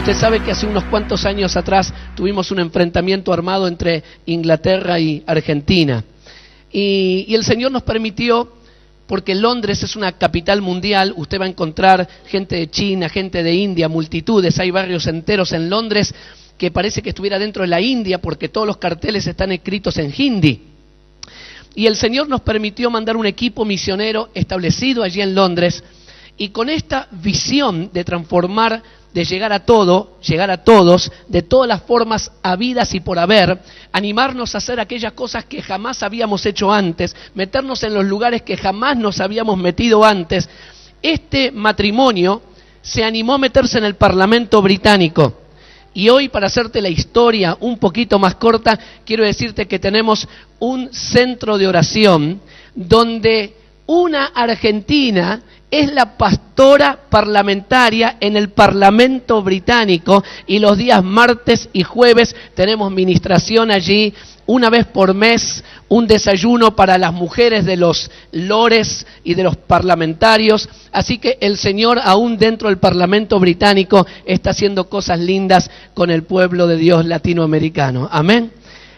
Usted sabe que hace unos cuantos años atrás tuvimos un enfrentamiento armado entre Inglaterra y Argentina. Y el Señor nos permitió, porque Londres es una capital mundial, usted va a encontrar gente de China, gente de India, multitudes, hay barrios enteros en Londres que parece que estuviera dentro de la India porque todos los carteles están escritos en hindi. Y el Señor nos permitió mandar un equipo misionero establecido allí en Londres y con esta visión de transformar, de llegar a todos, de todas las formas habidas y por haber, animarnos a hacer aquellas cosas que jamás habíamos hecho antes, meternos en los lugares que jamás nos habíamos metido antes. Este matrimonio se animó a meterse en el Parlamento británico. Y hoy, para hacerte la historia un poquito más corta, quiero decirte que tenemos un centro de oración donde una argentina es la pastora parlamentaria en el Parlamento británico y los días martes y jueves tenemos ministración allí, una vez por mes, un desayuno para las mujeres de los lores y de los parlamentarios. Así que el Señor, aún dentro del Parlamento británico, está haciendo cosas lindas con el pueblo de Dios latinoamericano. Amén.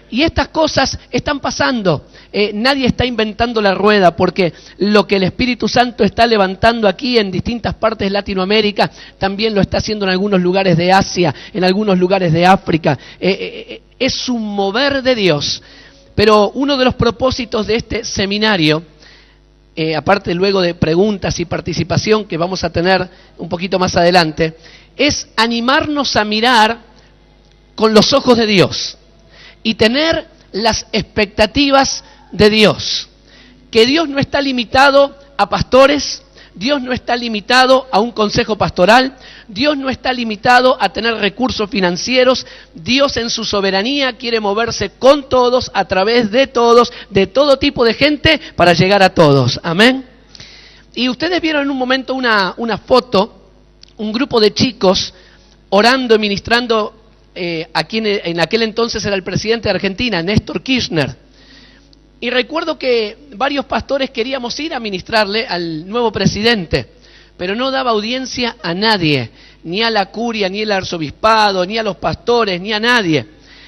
Y estas cosas están pasando. Nadie está inventando la rueda, porque lo que el Espíritu Santo está levantando aquí en distintas partes de Latinoamérica, también lo está haciendo en algunos lugares de Asia, en algunos lugares de África. Es un mover de Dios. Pero uno de los propósitos de este seminario, aparte luego de preguntas y participación que vamos a tener un poquito más adelante, es animarnos a mirar con los ojos de Dios y tener las expectativas de Dios. Que Dios no está limitado a pastores, Dios no está limitado a un consejo pastoral, Dios no está limitado a tener recursos financieros. Dios en su soberanía quiere moverse con todos, a través de todos, de todo tipo de gente, para llegar a todos. Amén. Y ustedes vieron en un momento una foto, un grupo de chicos orando y ministrando aquí en aquel entonces era el presidente de Argentina, Néstor Kirchner. Y recuerdo que varios pastores queríamos ir a ministrarle al nuevo presidente, pero no daba audiencia a nadie, ni a la curia, ni al arzobispado, ni a los pastores, ni a nadie.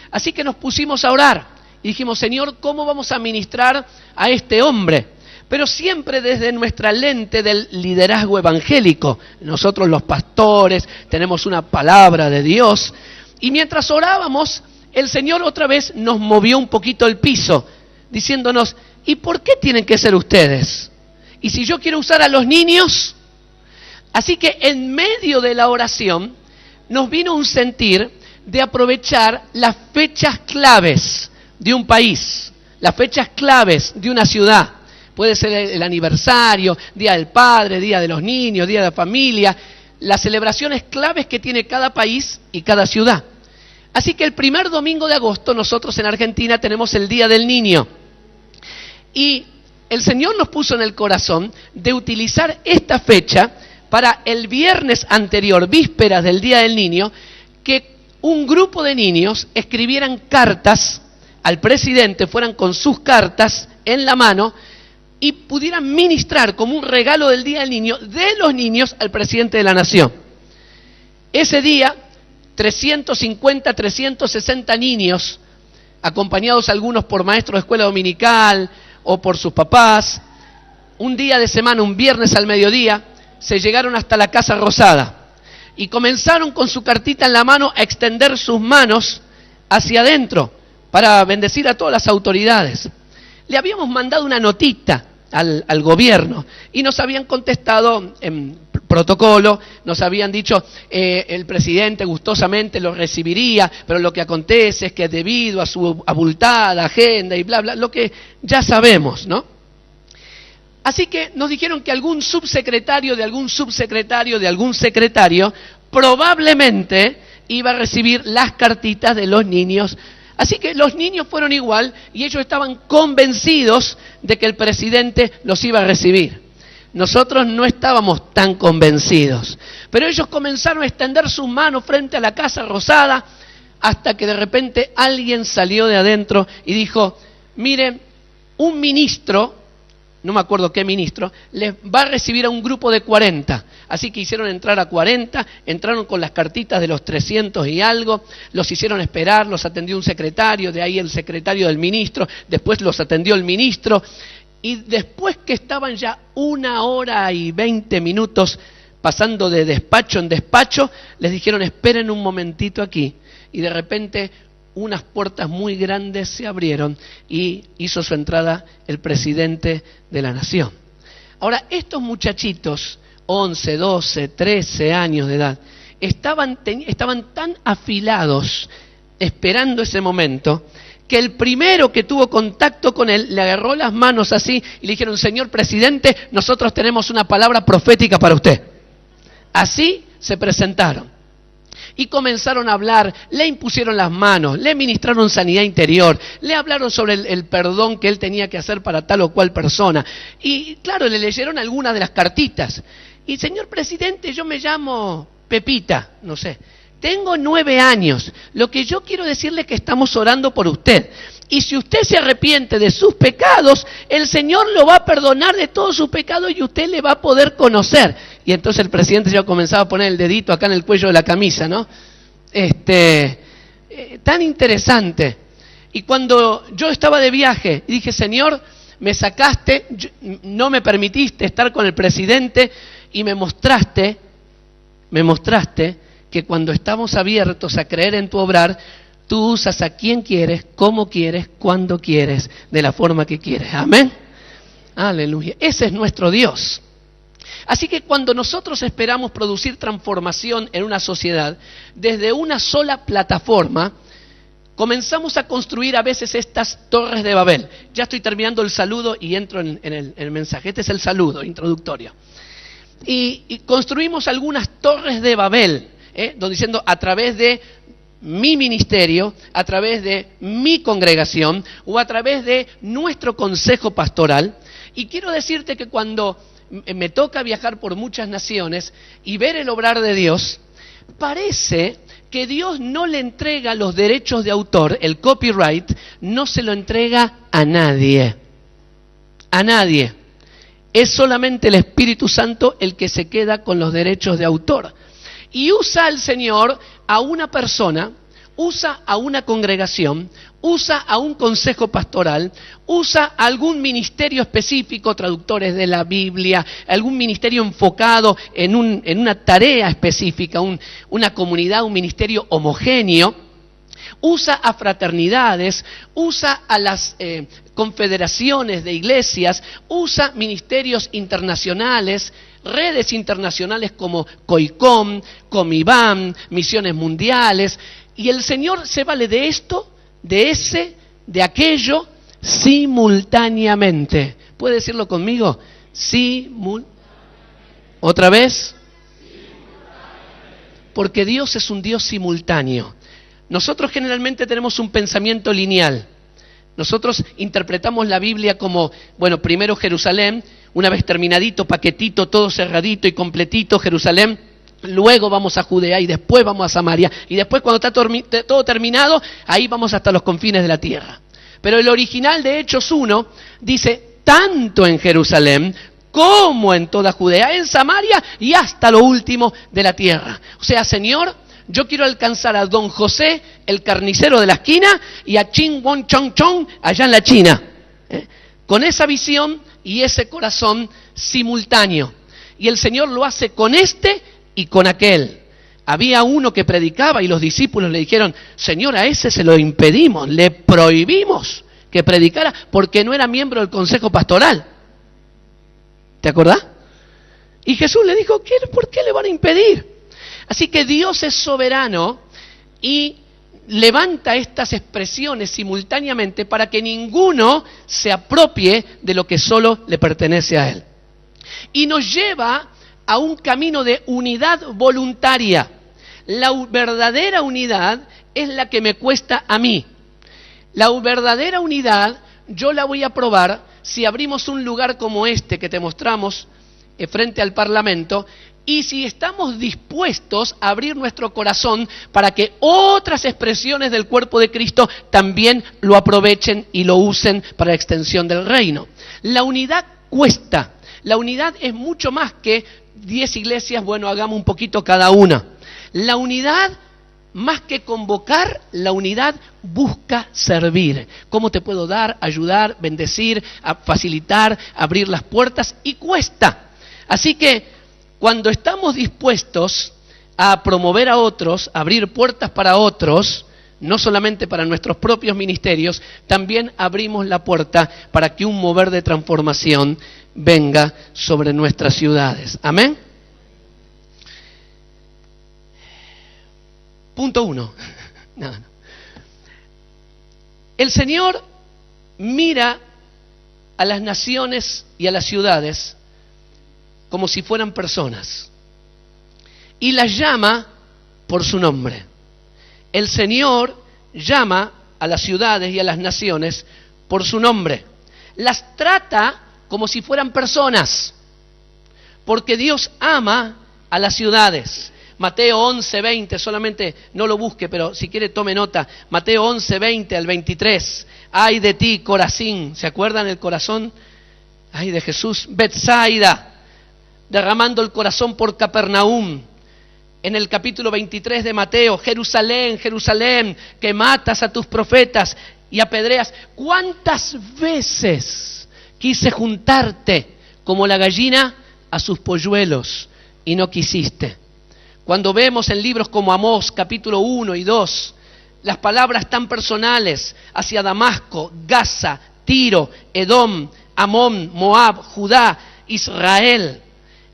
Así que nos pusimos a orar y dijimos, Señor, ¿cómo vamos a ministrar a este hombre? Pero siempre desde nuestra lente del liderazgo evangélico. Nosotros los pastores tenemos una palabra de Dios. Y mientras orábamos, el Señor otra vez nos movió un poquito el piso, diciéndonos, ¿y por qué tienen que ser ustedes? ¿Y si yo quiero usar a los niños? Así que en medio de la oración nos vino un sentir de aprovechar las fechas claves de un país, las fechas claves de una ciudad. Puede ser el aniversario, Día del Padre, Día de los Niños, Día de la Familia, las celebraciones claves que tiene cada país y cada ciudad. Así que el primer domingo de agosto nosotros en Argentina tenemos el Día del Niño. Y el Señor nos puso en el corazón de utilizar esta fecha para el viernes anterior, vísperas del Día del Niño, que un grupo de niños escribieran cartas al presidente, fueran con sus cartas en la mano, y pudieran ministrar como un regalo del Día del Niño, de los niños, al presidente de la Nación. Ese día, 350, 360 niños, acompañados algunos por maestros de escuela dominical o por sus papás, un día de semana, un viernes al mediodía, se llegaron hasta la Casa Rosada y comenzaron con su cartita en la mano a extender sus manos hacia adentro para bendecir a todas las autoridades. Le habíamos mandado una notita al gobierno y nos habían contestado en protocolo, nos habían dicho el presidente gustosamente lo recibiría, pero lo que acontece es que debido a su abultada agenda y bla bla, lo que ya sabemos, ¿no? Así que nos dijeron que algún subsecretario de algún subsecretario de algún secretario probablemente iba a recibir las cartitas de los niños. Así que los niños fueron igual y ellos estaban convencidos de que el presidente los iba a recibir. Nosotros no estábamos tan convencidos, pero ellos comenzaron a extender sus manos frente a la Casa Rosada hasta que de repente alguien salió de adentro y dijo, miren, un ministro no me acuerdo qué ministro, les va a recibir a un grupo de 40. Así que hicieron entrar a 40, entraron con las cartitas de los 300 y algo, los hicieron esperar, los atendió un secretario, de ahí el secretario del ministro, después los atendió el ministro, y después que estaban ya 1 hora y 20 minutos pasando de despacho en despacho, les dijeron esperen un momentito aquí, y de repente unas puertas muy grandes se abrieron y hizo su entrada el presidente de la nación. Ahora, estos muchachitos, 11, 12, 13 años de edad, estaban tan afilados esperando ese momento que el primero que tuvo contacto con él le agarró las manos así y le dijeron, señor presidente, nosotros tenemos una palabra profética para usted. Así se presentaron. Y comenzaron a hablar, le impusieron las manos, le ministraron sanidad interior, le hablaron sobre el perdón que él tenía que hacer para tal o cual persona. Y claro, le leyeron algunas de las cartitas. Y señor presidente, yo me llamo Pepita, no sé, tengo 9 años. Lo que yo quiero decirle es que estamos orando por usted. Y si usted se arrepiente de sus pecados, el Señor lo va a perdonar de todos sus pecados y usted le va a poder conocer. Y entonces el presidente ya comenzaba a poner el dedito acá en el cuello de la camisa, ¿no? Tan interesante. Y cuando yo estaba de viaje y dije, Señor, me sacaste, no me permitiste estar con el presidente y me mostraste que cuando estamos abiertos a creer en tu obrar, tú usas a quien quieres, cómo quieres, cuando quieres, de la forma que quieres. Amén. Aleluya. Ese es nuestro Dios. Así que cuando nosotros esperamos producir transformación en una sociedad, desde una sola plataforma, comenzamos a construir a veces estas torres de Babel. Ya estoy terminando el saludo y entro en el mensaje. Este es el saludo introductorio. Y construimos algunas torres de Babel, donde diciendo a través de mi ministerio, a través de mi congregación o a través de nuestro consejo pastoral. Y quiero decirte que cuando me toca viajar por muchas naciones y ver el obrar de Dios, parece que Dios no le entrega los derechos de autor, el copyright, no se lo entrega a nadie. A nadie. Es solamente el Espíritu Santo el que se queda con los derechos de autor. Y usa al Señor a una persona, usa a una congregación, usa a un consejo pastoral, usa a algún ministerio específico, traductores de la Biblia, algún ministerio enfocado en una tarea específica, una comunidad, un ministerio homogéneo, usa a fraternidades, usa a las confederaciones de iglesias, usa ministerios internacionales, redes internacionales como COICOM, COMIBAM, Misiones Mundiales, y el Señor se vale de esto, de ese, de aquello, simultáneamente. ¿Puede decirlo conmigo? ¿Otra vez? Porque Dios es un Dios simultáneo. Nosotros generalmente tenemos un pensamiento lineal. Nosotros interpretamos la Biblia como, bueno, primero Jerusalén, una vez terminadito, paquetito, todo cerradito y completito, Jerusalén, luego vamos a Judea y después vamos a Samaria, y después cuando está todo terminado, ahí vamos hasta los confines de la tierra. Pero el original de Hechos 1 dice, tanto en Jerusalén como en toda Judea, en Samaria y hasta lo último de la tierra. O sea, Señor, yo quiero alcanzar a don José, el carnicero de la esquina, y a Ching Won Chong Chong, allá en la China. Con esa visión y ese corazón simultáneo. Y el Señor lo hace con este y con aquel. Había uno que predicaba y los discípulos le dijeron, Señor, a ese se lo impedimos, le prohibimos que predicara porque no era miembro del consejo pastoral. ¿Te acordás? Y Jesús le dijo, ¿por qué le van a impedir? Así que Dios es soberano y levanta estas expresiones simultáneamente para que ninguno se apropie de lo que solo le pertenece a Él. Y nos lleva a un camino de unidad voluntaria. La verdadera unidad es la que me cuesta a mí. La verdadera unidad yo la voy a probar si abrimos un lugar como este que te mostramos frente al Parlamento, y si estamos dispuestos a abrir nuestro corazón para que otras expresiones del cuerpo de Cristo también lo aprovechen y lo usen para la extensión del reino. La unidad cuesta. La unidad es mucho más que 10 iglesias, bueno, hagamos un poquito cada una. La unidad, más que convocar, la unidad busca servir. ¿Cómo te puedo dar, ayudar, bendecir, facilitar, abrir las puertas? Y cuesta. Así que cuando estamos dispuestos a promover a otros, a abrir puertas para otros, no solamente para nuestros propios ministerios, también abrimos la puerta para que un mover de transformación venga sobre nuestras ciudades. ¿Amén? Punto 1. No. El Señor mira a las naciones y a las ciudades como si fueran personas y las llama por su nombre. El Señor llama a las ciudades y a las naciones por su nombre. Las trata como si fueran personas, porque Dios ama a las ciudades. Mateo 11:20, solamente no lo busque, pero si quiere tome nota. Mateo 11:20 al 23. Ay de ti, Corazín. ¿Se acuerdan el corazón? Ay de Jesús. Betsaida, derramando el corazón por Capernaum. En el capítulo 23 de Mateo, Jerusalén, Jerusalén, que matas a tus profetas y apedreas. ¿Cuántas veces quise juntarte como la gallina a sus polluelos y no quisiste? Cuando vemos en libros como Amós, capítulo 1 y 2, las palabras tan personales hacia Damasco, Gaza, Tiro, Edom, Amón, Moab, Judá, Israel,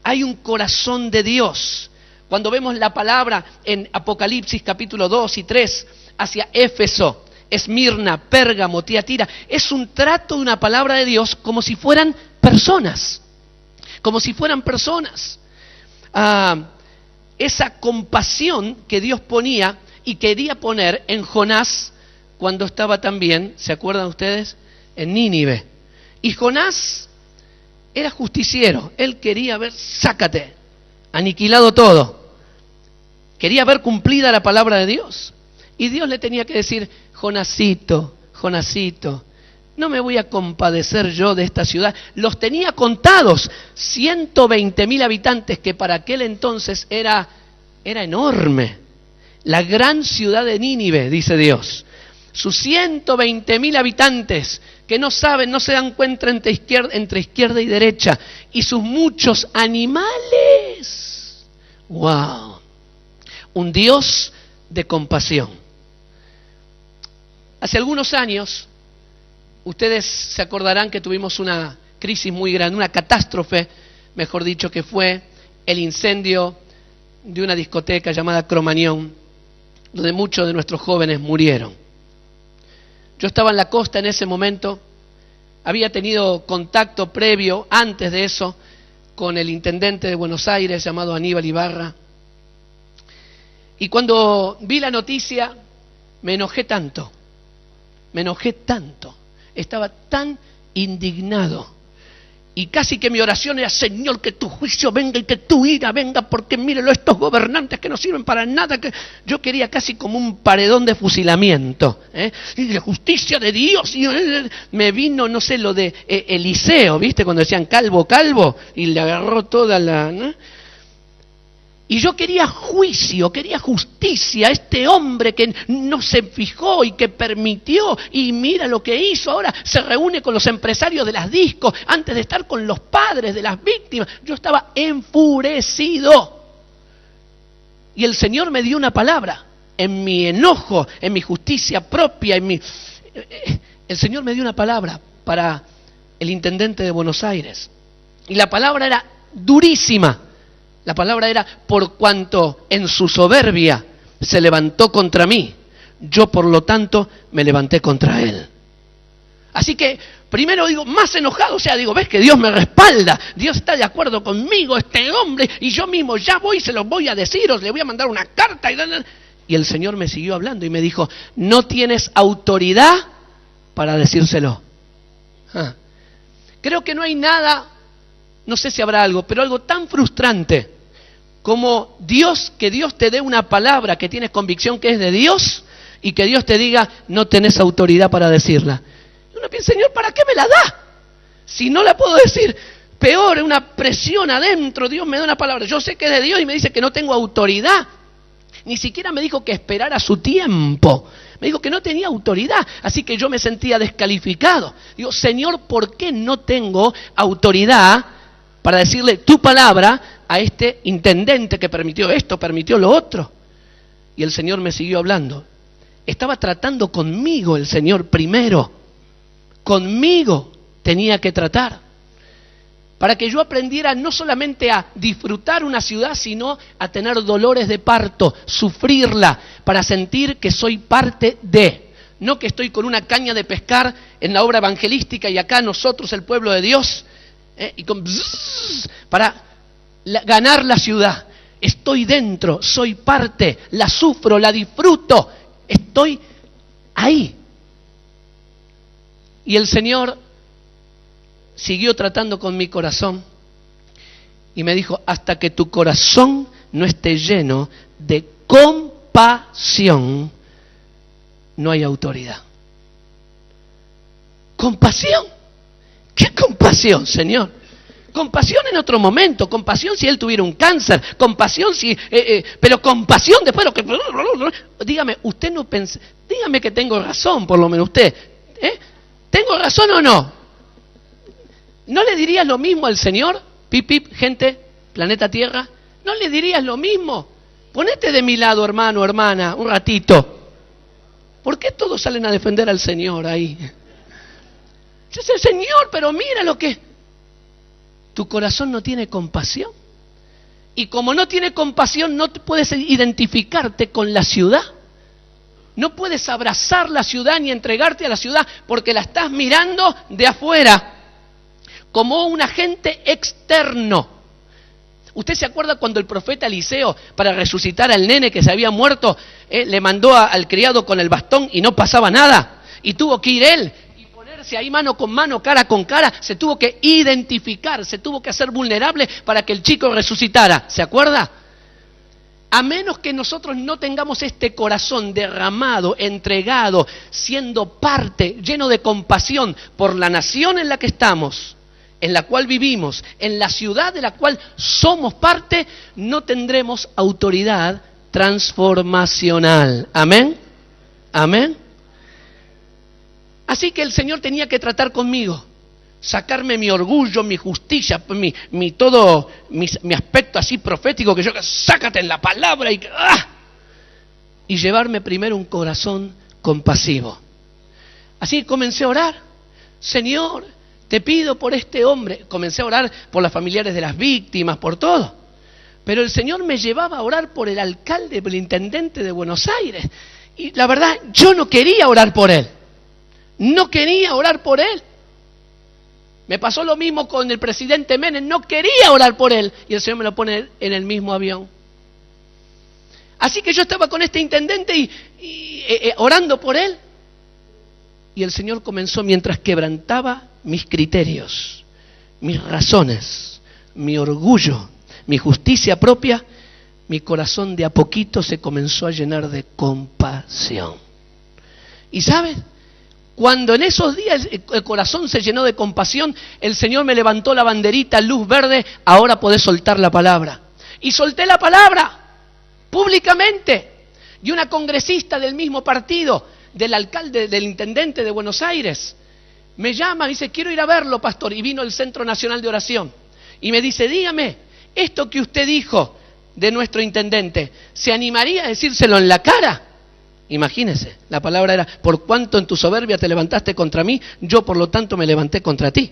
hay un corazón de Dios. Cuando vemos la palabra en Apocalipsis capítulo 2 y 3 hacia Éfeso, Esmirna, Pérgamo, Tiatira, es un trato de una palabra de Dios como si fueran personas, como si fueran personas. Esa compasión que Dios ponía y quería poner en Jonás cuando estaba también, ¿se acuerdan ustedes? En Nínive. Y Jonás era justiciero, él quería ver, sácate, aniquilado todo. Quería ver cumplida la palabra de Dios. Y Dios le tenía que decir, Jonasito, Jonasito, no me voy a compadecer yo de esta ciudad. Los tenía contados, 120.000 habitantes, que para aquel entonces era enorme. La gran ciudad de Nínive, dice Dios. Sus 120.000 habitantes que no saben, no se dan cuenta entre izquierda y derecha. Y sus muchos animales. ¡Wow! Un Dios de compasión. Hace algunos años, ustedes se acordarán que tuvimos una crisis muy grande, una catástrofe, mejor dicho, que fue el incendio de una discoteca llamada Cromañón, donde muchos de nuestros jóvenes murieron. Yo estaba en la costa en ese momento, había tenido contacto previo, antes de eso, con el intendente de Buenos Aires llamado Aníbal Ibarra. Y cuando vi la noticia, me enojé tanto, estaba tan indignado. Y casi que mi oración era, Señor, que tu juicio venga y que tu ira venga, porque mírelo, estos gobernantes que no sirven para nada. Que yo quería casi como un paredón de fusilamiento, y la justicia de Dios. Y me vino, no sé, lo de Eliseo, ¿viste? Cuando decían calvo, calvo, y le agarró toda la... ¿no? Y yo quería juicio, quería justicia, este hombre que no se fijó y que permitió, y mira lo que hizo, ahora se reúne con los empresarios de las discos, antes de estar con los padres de las víctimas. Yo estaba enfurecido. Y el Señor me dio una palabra, en mi enojo, en mi justicia propia, el Señor me dio una palabra para el intendente de Buenos Aires. Y la palabra era durísima. La palabra era, por cuanto en su soberbia se levantó contra mí, yo por lo tanto me levanté contra él. Así que primero digo, más enojado, o sea, digo, ves que Dios me respalda, Dios está de acuerdo conmigo, este hombre, y yo mismo ya voy, se los voy a decir, os le voy a mandar una carta. Y el Señor me siguió hablando y me dijo, no tienes autoridad para decírselo. Creo que no hay nada, no sé si habrá algo, pero algo tan frustrante como que Dios te dé una palabra que tienes convicción que es de Dios y que Dios te diga, no tenés autoridad para decirla. Y uno piensa, Señor, ¿para qué me la da? Si no la puedo decir, peor, una presión adentro. Dios me da una palabra. Yo sé que es de Dios y me dice que no tengo autoridad. Ni siquiera me dijo que esperara su tiempo. Me dijo que no tenía autoridad. Así que yo me sentía descalificado. Digo, Señor, ¿por qué no tengo autoridad para decirle tu palabra a este intendente que permitió esto, permitió lo otro? Y el Señor me siguió hablando. Estaba tratando conmigo el Señor primero. Conmigo tenía que tratar. Para que yo aprendiera no solamente a disfrutar una ciudad, sino a tener dolores de parto, sufrirla, para sentir que soy parte de. No que estoy con una caña de pescar en la obra evangelística y acá nosotros, el pueblo de Dios, y con para ganar la ciudad. Estoy dentro, soy parte, la sufro, la disfruto, estoy ahí. Y el Señor siguió tratando con mi corazón y me dijo, hasta que tu corazón no esté lleno de compasión, no hay autoridad. ¿Compasión? ¿Qué compasión, Señor? Compasión en otro momento, compasión si él tuviera un cáncer, compasión si... pero compasión después de lo que... Dígame, usted no pensa... Dígame que tengo razón, por lo menos usted. ¿Tengo razón o no? ¿No le dirías lo mismo al Señor? Pip, pip, gente, planeta Tierra. ¿No le dirías lo mismo? Ponete de mi lado, hermano, hermana, un ratito. ¿Por qué todos salen a defender al Señor ahí? Es el Señor, pero mira lo que... Tu corazón no tiene compasión. Y como no tiene compasión, no puedes identificarte con la ciudad. No puedes abrazar la ciudad ni entregarte a la ciudad porque la estás mirando de afuera, como un agente externo. ¿Usted se acuerda cuando el profeta Eliseo, para resucitar al nene que se había muerto, le mandó al criado con el bastón y no pasaba nada? Y tuvo que ir él y ponerse ahí mano con mano, cara con cara. Se tuvo que identificar, se tuvo que hacer vulnerable para que el chico resucitara. ¿Se acuerda? A menos que nosotros no tengamos este corazón derramado, entregado, siendo parte, lleno de compasión por la nación en la que estamos, en la cual vivimos, en la ciudad de la cual somos parte, no tendremos autoridad transformacional. ¿Amén? ¿Amén? Así que el Señor tenía que tratar conmigo, sacarme mi orgullo, mi justicia, mi aspecto así profético, que yo, sácate en la palabra y llevarme primero un corazón compasivo. Así comencé a orar. Señor, te pido por este hombre. Comencé a orar por los familiares de las víctimas, por todo. Pero el Señor me llevaba a orar por el alcalde, por el intendente de Buenos Aires. Y la verdad, yo no quería orar por él. No quería orar por él. Me pasó lo mismo con el presidente Menem. No quería orar por él. Y el Señor me lo pone en el mismo avión. Así que yo estaba con este intendente y orando por él. Y el Señor comenzó, mientras quebrantaba mis criterios, mis razones, mi orgullo, mi justicia propia, mi corazón de a poquito se comenzó a llenar de compasión. ¿Y sabes? Cuando en esos días el corazón se llenó de compasión, el Señor me levantó la banderita, luz verde, ahora podés soltar la palabra. Y solté la palabra, públicamente. Y una congresista del mismo partido, del alcalde, del intendente de Buenos Aires, me llama, me dice, quiero ir a verlo, pastor. Y vino el Centro Nacional de Oración. Y me dice, dígame, esto que usted dijo de nuestro intendente, ¿se animaría a decírselo en la cara? Imagínese, la palabra era, por cuanto en tu soberbia te levantaste contra mí, yo por lo tanto me levanté contra ti.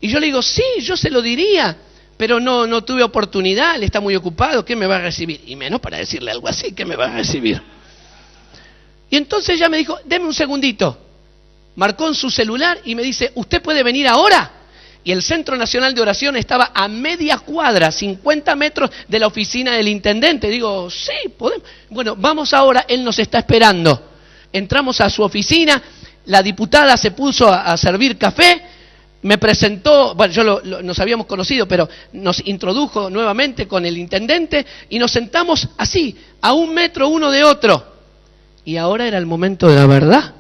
Y yo le digo, sí, yo se lo diría, pero no tuve oportunidad, él está muy ocupado, ¿qué me va a recibir? Y menos para decirle algo así, ¿qué me va a recibir? Y entonces ella me dijo, deme un segundito. Marcó en su celular y me dice, ¿usted puede venir ahora? Y el Centro Nacional de Oración estaba a media cuadra, 50 metros de la oficina del intendente. Digo, sí, podemos. Bueno, vamos ahora, él nos está esperando. Entramos a su oficina, la diputada se puso a servir café, me presentó, bueno, nos habíamos conocido, pero nos introdujo nuevamente con el intendente y nos sentamos así, a 1 metro uno de otro. Y ahora era el momento de la verdad.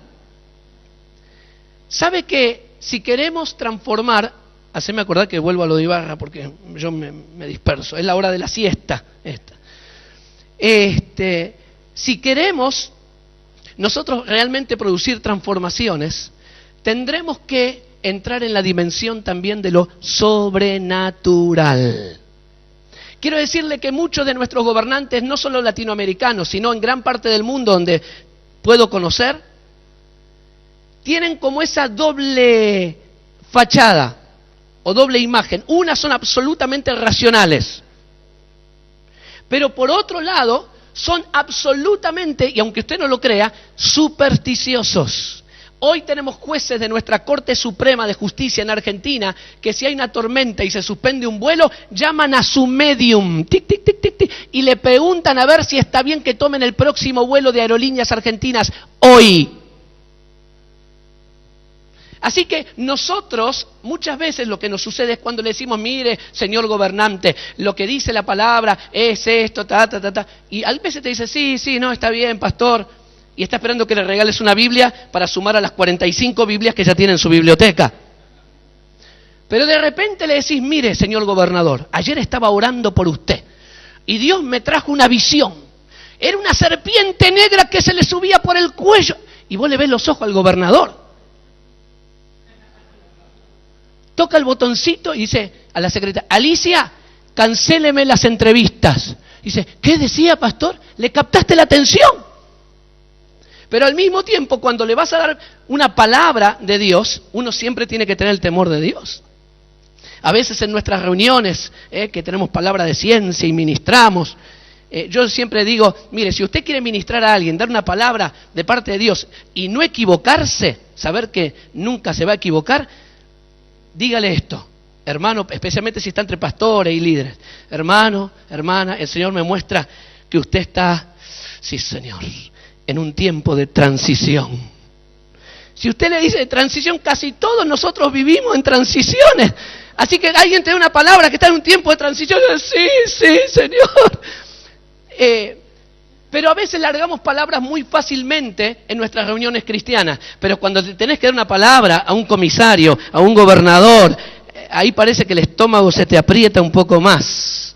¿Sabe que si queremos transformar, haceme acordar que vuelvo a lo de Ibarra porque yo me disperso, es la hora de la siesta esta. Si queremos nosotros realmente producir transformaciones, tendremos que entrar en la dimensión también de lo sobrenatural. Quiero decirle que muchos de nuestros gobernantes, no solo latinoamericanos, sino en gran parte del mundo donde puedo conocer, tienen como esa doble fachada o doble imagen. Unas son absolutamente racionales, pero por otro lado son absolutamente, y aunque usted no lo crea, supersticiosos. Hoy tenemos jueces de nuestra Corte Suprema de Justicia en Argentina que si hay una tormenta y se suspende un vuelo, llaman a su medium, tic, tic, tic, tic, tic, y le preguntan a ver si está bien que tomen el próximo vuelo de Aerolíneas Argentinas hoy. Así que nosotros, muchas veces lo que nos sucede es cuando le decimos, mire, señor gobernante, lo que dice la palabra es esto, y a veces te dice, sí, no, está bien, pastor, y está esperando que le regales una Biblia para sumar a las 45 Biblias que ya tiene en su biblioteca. Pero de repente le decís, mire, señor gobernador, ayer estaba orando por usted, y Dios me trajo una visión, era una serpiente negra que se le subía por el cuello, y vos le ves los ojos al gobernador. Toca el botoncito y dice a la secretaria, Alicia, cancéleme las entrevistas. Dice, ¿qué decía, pastor? ¿Le captaste la atención? Pero al mismo tiempo, cuando le vas a dar una palabra de Dios, uno siempre tiene que tener el temor de Dios. A veces en nuestras reuniones, que tenemos palabra de ciencia y ministramos, yo siempre digo, mire, si usted quiere ministrar a alguien, dar una palabra de parte de Dios y no equivocarse, saber que nunca se va a equivocar, dígale esto, hermano, especialmente si está entre pastores y líderes. Hermano, hermana, el Señor me muestra que usted está, sí Señor, en un tiempo de transición. Si usted le dice transición, casi todos nosotros vivimos en transiciones. Así que alguien te da una palabra que está en un tiempo de transición, sí, Señor. Pero a veces largamos palabras muy fácilmente en nuestras reuniones cristianas. Pero cuando tenés que dar una palabra a un comisario, a un gobernador, ahí parece que el estómago se te aprieta un poco más.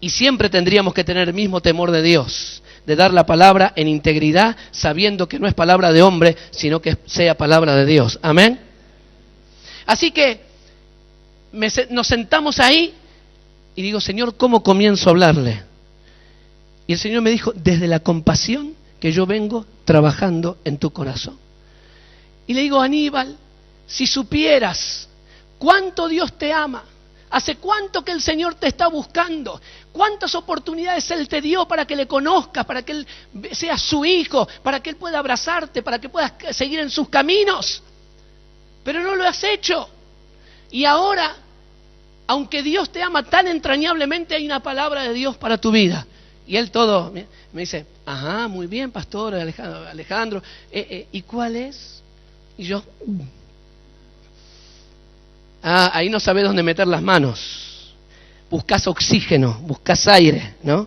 Y siempre tendríamos que tener el mismo temor de Dios, de dar la palabra en integridad, sabiendo que no es palabra de hombre, sino que sea palabra de Dios. Amén. Así que nos sentamos ahí y digo, Señor, ¿cómo comienzo a hablarle? Y el Señor me dijo, desde la compasión que yo vengo trabajando en tu corazón. Y le digo, Aníbal, si supieras cuánto Dios te ama, hace cuánto que el Señor te está buscando, cuántas oportunidades Él te dio para que le conozcas, para que Él sea su hijo, para que Él pueda abrazarte, para que puedas seguir en sus caminos. Pero no lo has hecho. Y ahora, aunque Dios te ama tan entrañablemente, hay una palabra de Dios para tu vida. Y él todo me dice, ajá, muy bien, pastor Alejandro, ¿y cuál es? Y yo, ahí no sabés dónde meter las manos. Buscás oxígeno, buscás aire, ¿no?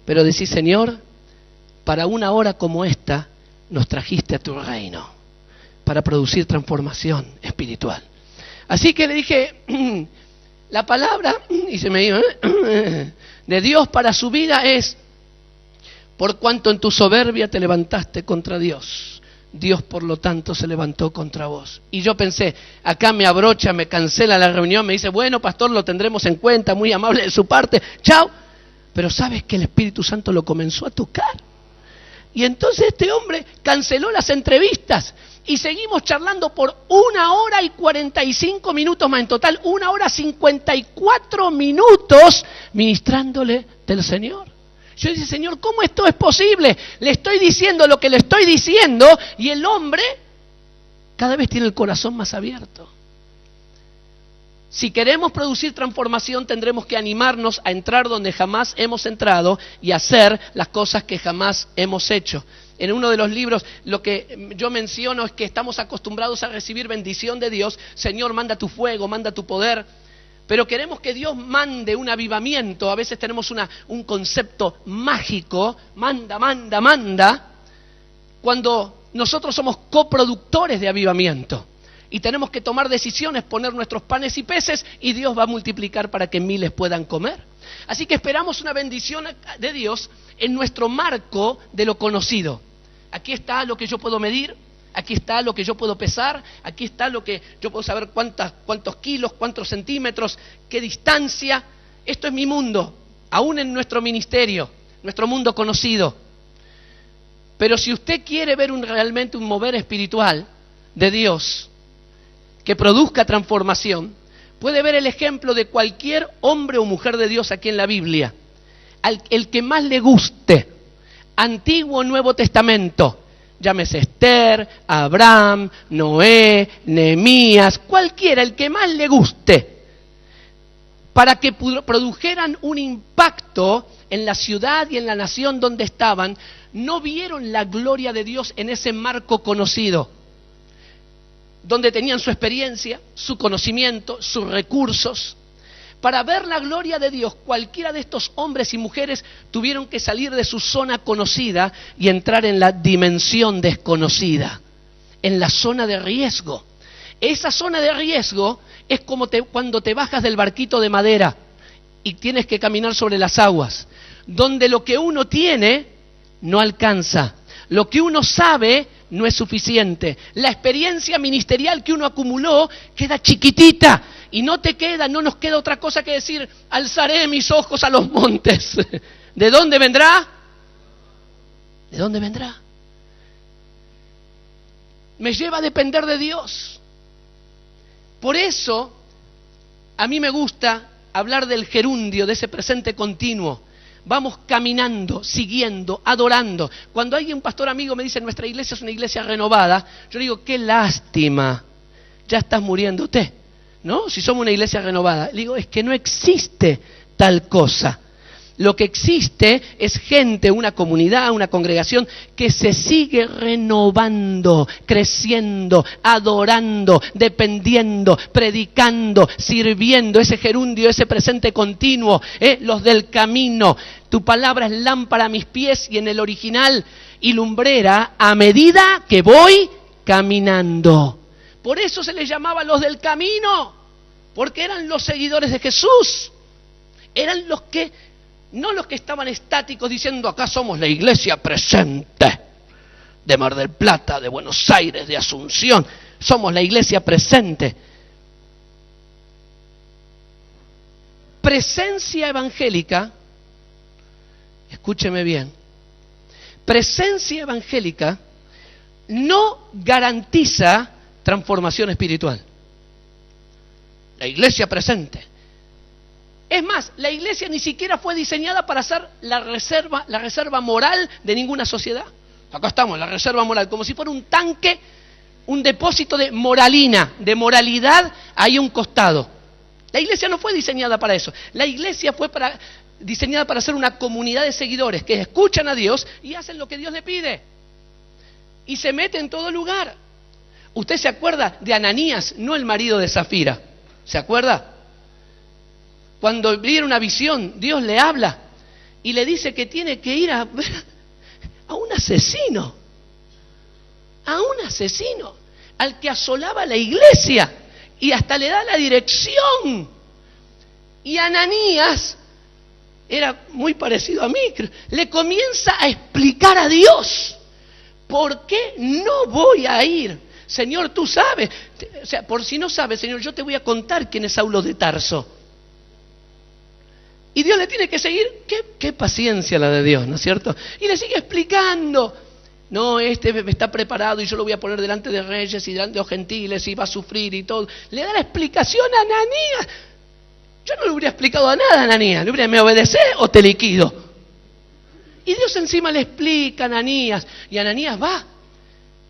Pero decís, Señor, para una hora como esta, nos trajiste a tu reino, para producir transformación espiritual. Así que le dije, la palabra, y se me dijo, de Dios para su vida es, por cuanto en tu soberbia te levantaste contra Dios, Dios por lo tanto se levantó contra vos. Y yo pensé, acá me abrocha, me cancela la reunión, me dice, bueno pastor, lo tendremos en cuenta, muy amable de su parte, chao. Pero sabes que el Espíritu Santo lo comenzó a tocar. Y entonces este hombre canceló las entrevistas y seguimos charlando por 1 hora y 45 minutos más, en total 1 hora 54 minutos ministrándole del Señor. Yo dije, Señor, ¿cómo esto es posible? Le estoy diciendo lo que le estoy diciendo y el hombre cada vez tiene el corazón más abierto. Si queremos producir transformación, tendremos que animarnos a entrar donde jamás hemos entrado y hacer las cosas que jamás hemos hecho. En uno de los libros lo que yo menciono es que estamos acostumbrados a recibir bendición de Dios. Señor, manda tu fuego, manda tu poder. Pero queremos que Dios mande un avivamiento. A veces tenemos un concepto mágico, manda, cuando nosotros somos coproductores de avivamiento. y tenemos que tomar decisiones, poner nuestros panes y peces, y Dios va a multiplicar para que miles puedan comer. Así que esperamos una bendición de Dios en nuestro marco de lo conocido. Aquí está lo que yo puedo medir, aquí está lo que yo puedo pesar, aquí está lo que yo puedo saber cuántos kilos, cuántos centímetros, qué distancia. Esto es mi mundo, aún en nuestro ministerio, nuestro mundo conocido. Pero si usted quiere ver realmente un mover espiritual de Dios que produzca transformación, puede ver el ejemplo de cualquier hombre o mujer de Dios aquí en la Biblia, el que más le guste, Antiguo o Nuevo Testamento, llámese Esther, Abraham, Noé, Nehemías, cualquiera, el que más le guste, para que produjeran un impacto en la ciudad y en la nación donde estaban, no vieron la gloria de Dios en ese marco conocido, donde tenían su experiencia, su conocimiento, sus recursos. Para ver la gloria de Dios, cualquiera de estos hombres y mujeres tuvieron que salir de su zona conocida y entrar en la dimensión desconocida, en la zona de riesgo. Esa zona de riesgo es como cuando te bajas del barquito de madera y tienes que caminar sobre las aguas, donde lo que uno tiene no alcanza, lo que uno sabe no es suficiente, la experiencia ministerial que uno acumuló queda chiquitita y no nos queda otra cosa que decir: alzaré mis ojos a los montes. ¿De dónde vendrá? ¿De dónde vendrá? Me lleva a depender de Dios. Por eso a mí me gusta hablar del gerundio, de ese presente continuo. Vamos caminando, siguiendo, adorando. Cuando hay un pastor amigo me dice: nuestra iglesia es una iglesia renovada, yo digo: qué lástima, ya estás muriéndote, ¿no? Si somos una iglesia renovada. Le digo: es que no existe tal cosa. Lo que existe es gente, una comunidad, una congregación que se sigue renovando, creciendo, adorando, dependiendo, predicando, sirviendo, ese gerundio, ese presente continuo, los del camino. Tu palabra es lámpara a mis pies, y en el original, y lumbrera a medida que voy caminando. Por eso se les llamaba los del camino, porque eran los seguidores de Jesús, eran los que... no los que estaban estáticos diciendo: acá somos la iglesia presente de Mar del Plata, de Buenos Aires, de Asunción, somos la iglesia presente. Presencia evangélica, escúcheme bien, presencia evangélica no garantiza transformación espiritual. La iglesia presente. Es más, la iglesia ni siquiera fue diseñada para ser la reserva moral de ninguna sociedad. Acá estamos, la reserva moral, como si fuera un tanque, un depósito de moralina, de moralidad ahí a un costado. La iglesia no fue diseñada para eso. La iglesia fue diseñada para ser una comunidad de seguidores que escuchan a Dios y hacen lo que Dios le pide. Y se meten en todo lugar. ¿Usted se acuerda de Ananías, no el marido de Zafira? ¿Se acuerda? Cuando viene una visión, Dios le habla y le dice que tiene que ir a un asesino, al que asolaba la iglesia, y hasta le da la dirección. Y Ananías, era muy parecido a mí, le comienza a explicar a Dios: ¿por qué no voy a ir? Señor, tú sabes. O sea, por si no sabes, Señor, yo te voy a contar quién es Saulo de Tarso. Y Dios le tiene que seguir. Qué paciencia la de Dios, ¿no es cierto? Y le sigue explicando: no, está preparado y yo lo voy a poner delante de reyes y delante de los gentiles y va a sufrir y todo. Le da la explicación a Ananías. Yo no le hubiera explicado a nada a Ananías. Le hubiera: ¿me obedeces o te liquido? Y Dios encima le explica a Ananías. Y Ananías va.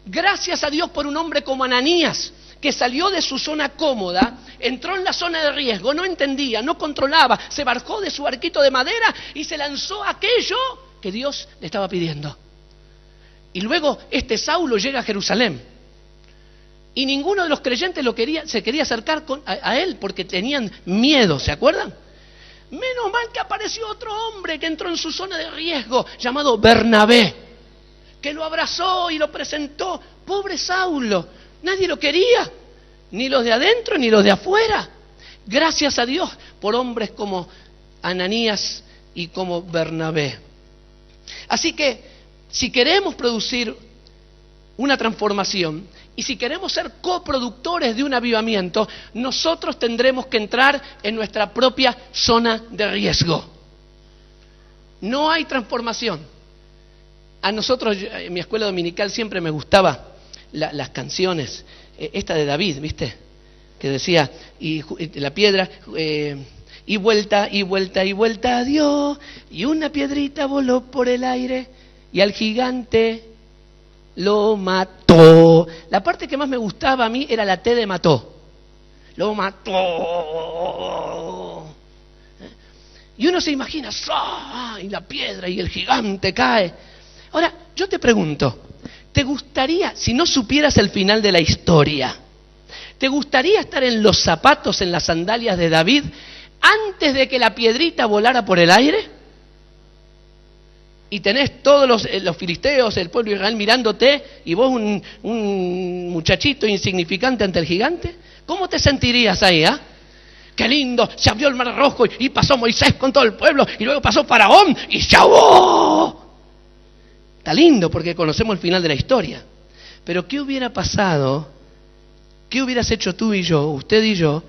Gracias a Dios por un hombre como Ananías, que salió de su zona cómoda, entró en la zona de riesgo, no entendía, no controlaba, se bajó de su barquito de madera y se lanzó a aquello que Dios le estaba pidiendo. Y luego Saulo llega a Jerusalén. Y ninguno de los creyentes se quería acercar a él porque tenían miedo, ¿se acuerdan? Menos mal que apareció otro hombre que entró en su zona de riesgo, llamado Bernabé, que lo abrazó y lo presentó. Pobre Saulo, nadie lo quería. ni los de adentro ni los de afuera. Gracias a Dios por hombres como Ananías y como Bernabé. Así que si queremos producir una transformación y si queremos ser coproductores de un avivamiento, nosotros tendremos que entrar en nuestra propia zona de riesgo. No hay transformación. A nosotros, en mi escuela dominical siempre me gustaba las canciones, esta de David, ¿viste? Que decía, y la piedra, y vuelta, y vuelta, y vuelta dio, y una piedrita voló por el aire, y al gigante lo mató. La parte que más me gustaba a mí era la T de mató. Lo mató. Y uno se imagina, ¡ah! Y la piedra y el gigante cae. Ahora, yo te pregunto, ¿te gustaría, si no supieras el final de la historia, ¿te gustaría estar en los zapatos, en las sandalias de David, antes de que la piedrita volara por el aire? Y tenés todos los filisteos, el pueblo de Israel mirándote, y vos un muchachito insignificante ante el gigante. ¿Cómo te sentirías ahí, ah? ¡Qué lindo! Se abrió el mar rojo y pasó Moisés con todo el pueblo, y luego pasó Faraón y se ahogó. Está lindo porque conocemos el final de la historia. Pero ¿qué hubiera pasado? ¿Qué hubieras hecho tú y yo, usted y yo,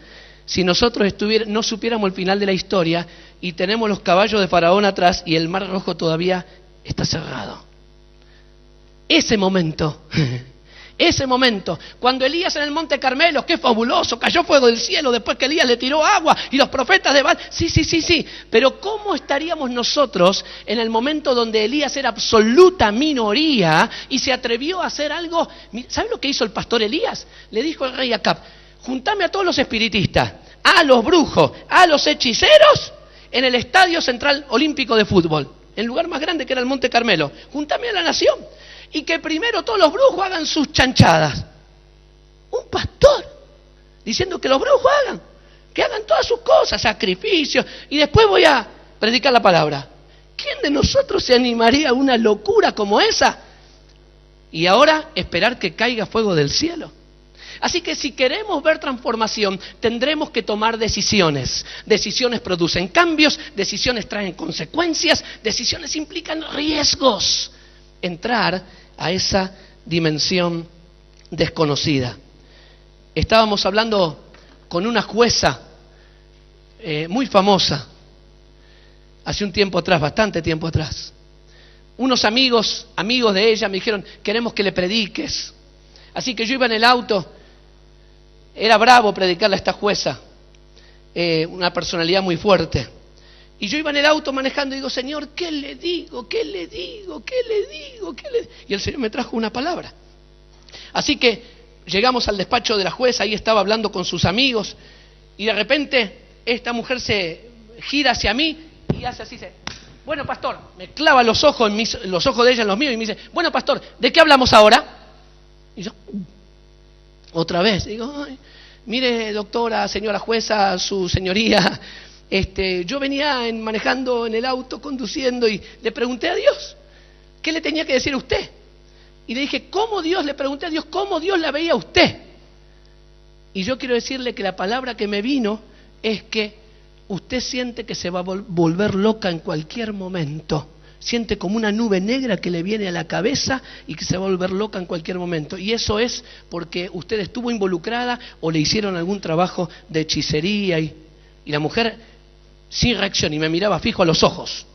si nosotros no supiéramos el final de la historia y tenemos los caballos de Faraón atrás y el mar rojo todavía está cerrado? Ese momento, cuando Elías en el monte Carmelo, qué fabuloso, cayó fuego del cielo después que Elías le tiró agua y los profetas de Baal, sí, pero ¿cómo estaríamos nosotros en el momento donde Elías era absoluta minoría y se atrevió a hacer algo? ¿Sabe lo que hizo el pastor Elías? Le dijo al rey Acab, juntame a todos los espiritistas, a los brujos, a los hechiceros en el Estadio Central Olímpico de Fútbol, el lugar más grande que era el monte Carmelo, juntame a la nación. Y que primero todos los brujos hagan sus chanchadas. Un pastor diciendo que los brujos que hagan todas sus cosas, sacrificios, y después voy a predicar la palabra. ¿Quién de nosotros se animaría a una locura como esa? Y ahora esperar que caiga fuego del cielo. Así que si queremos ver transformación, tendremos que tomar decisiones. Decisiones producen cambios, decisiones traen consecuencias, decisiones implican riesgos. Entrar a esa dimensión desconocida. Estábamos hablando con una jueza muy famosa, hace un tiempo atrás, bastante tiempo atrás. Unos amigos de ella me dijeron, queremos que le prediques. Así que yo iba en el auto, era bravo predicarle a esta jueza, una personalidad muy fuerte. Y yo iba en el auto manejando y digo, Señor, ¿qué le digo? ¿Qué le digo? ¿Qué le digo? ¿Qué le digo? Y el Señor me trajo una palabra. Así que llegamos al despacho de la jueza, ahí estaba hablando con sus amigos, y de repente esta mujer se gira hacia mí y hace así, bueno, pastor, me clava los ojos de ella en los míos y me dice, bueno, pastor, ¿de qué hablamos ahora? Y yo, otra vez, digo, ay, mire, doctora, señora jueza, su señoría, yo venía manejando en el auto, conduciendo, y le pregunté a Dios, ¿qué le tenía que decir a usted? Y le dije, le pregunté a Dios, ¿cómo Dios la veía a usted? Y yo quiero decirle que la palabra que me vino es que usted siente que se va a volver loca en cualquier momento. Siente como una nube negra que le viene a la cabeza y que se va a volver loca en cualquier momento. Y eso es porque usted estuvo involucrada o le hicieron algún trabajo de hechicería. Y la mujer sin reacción y me miraba fijo a los ojos.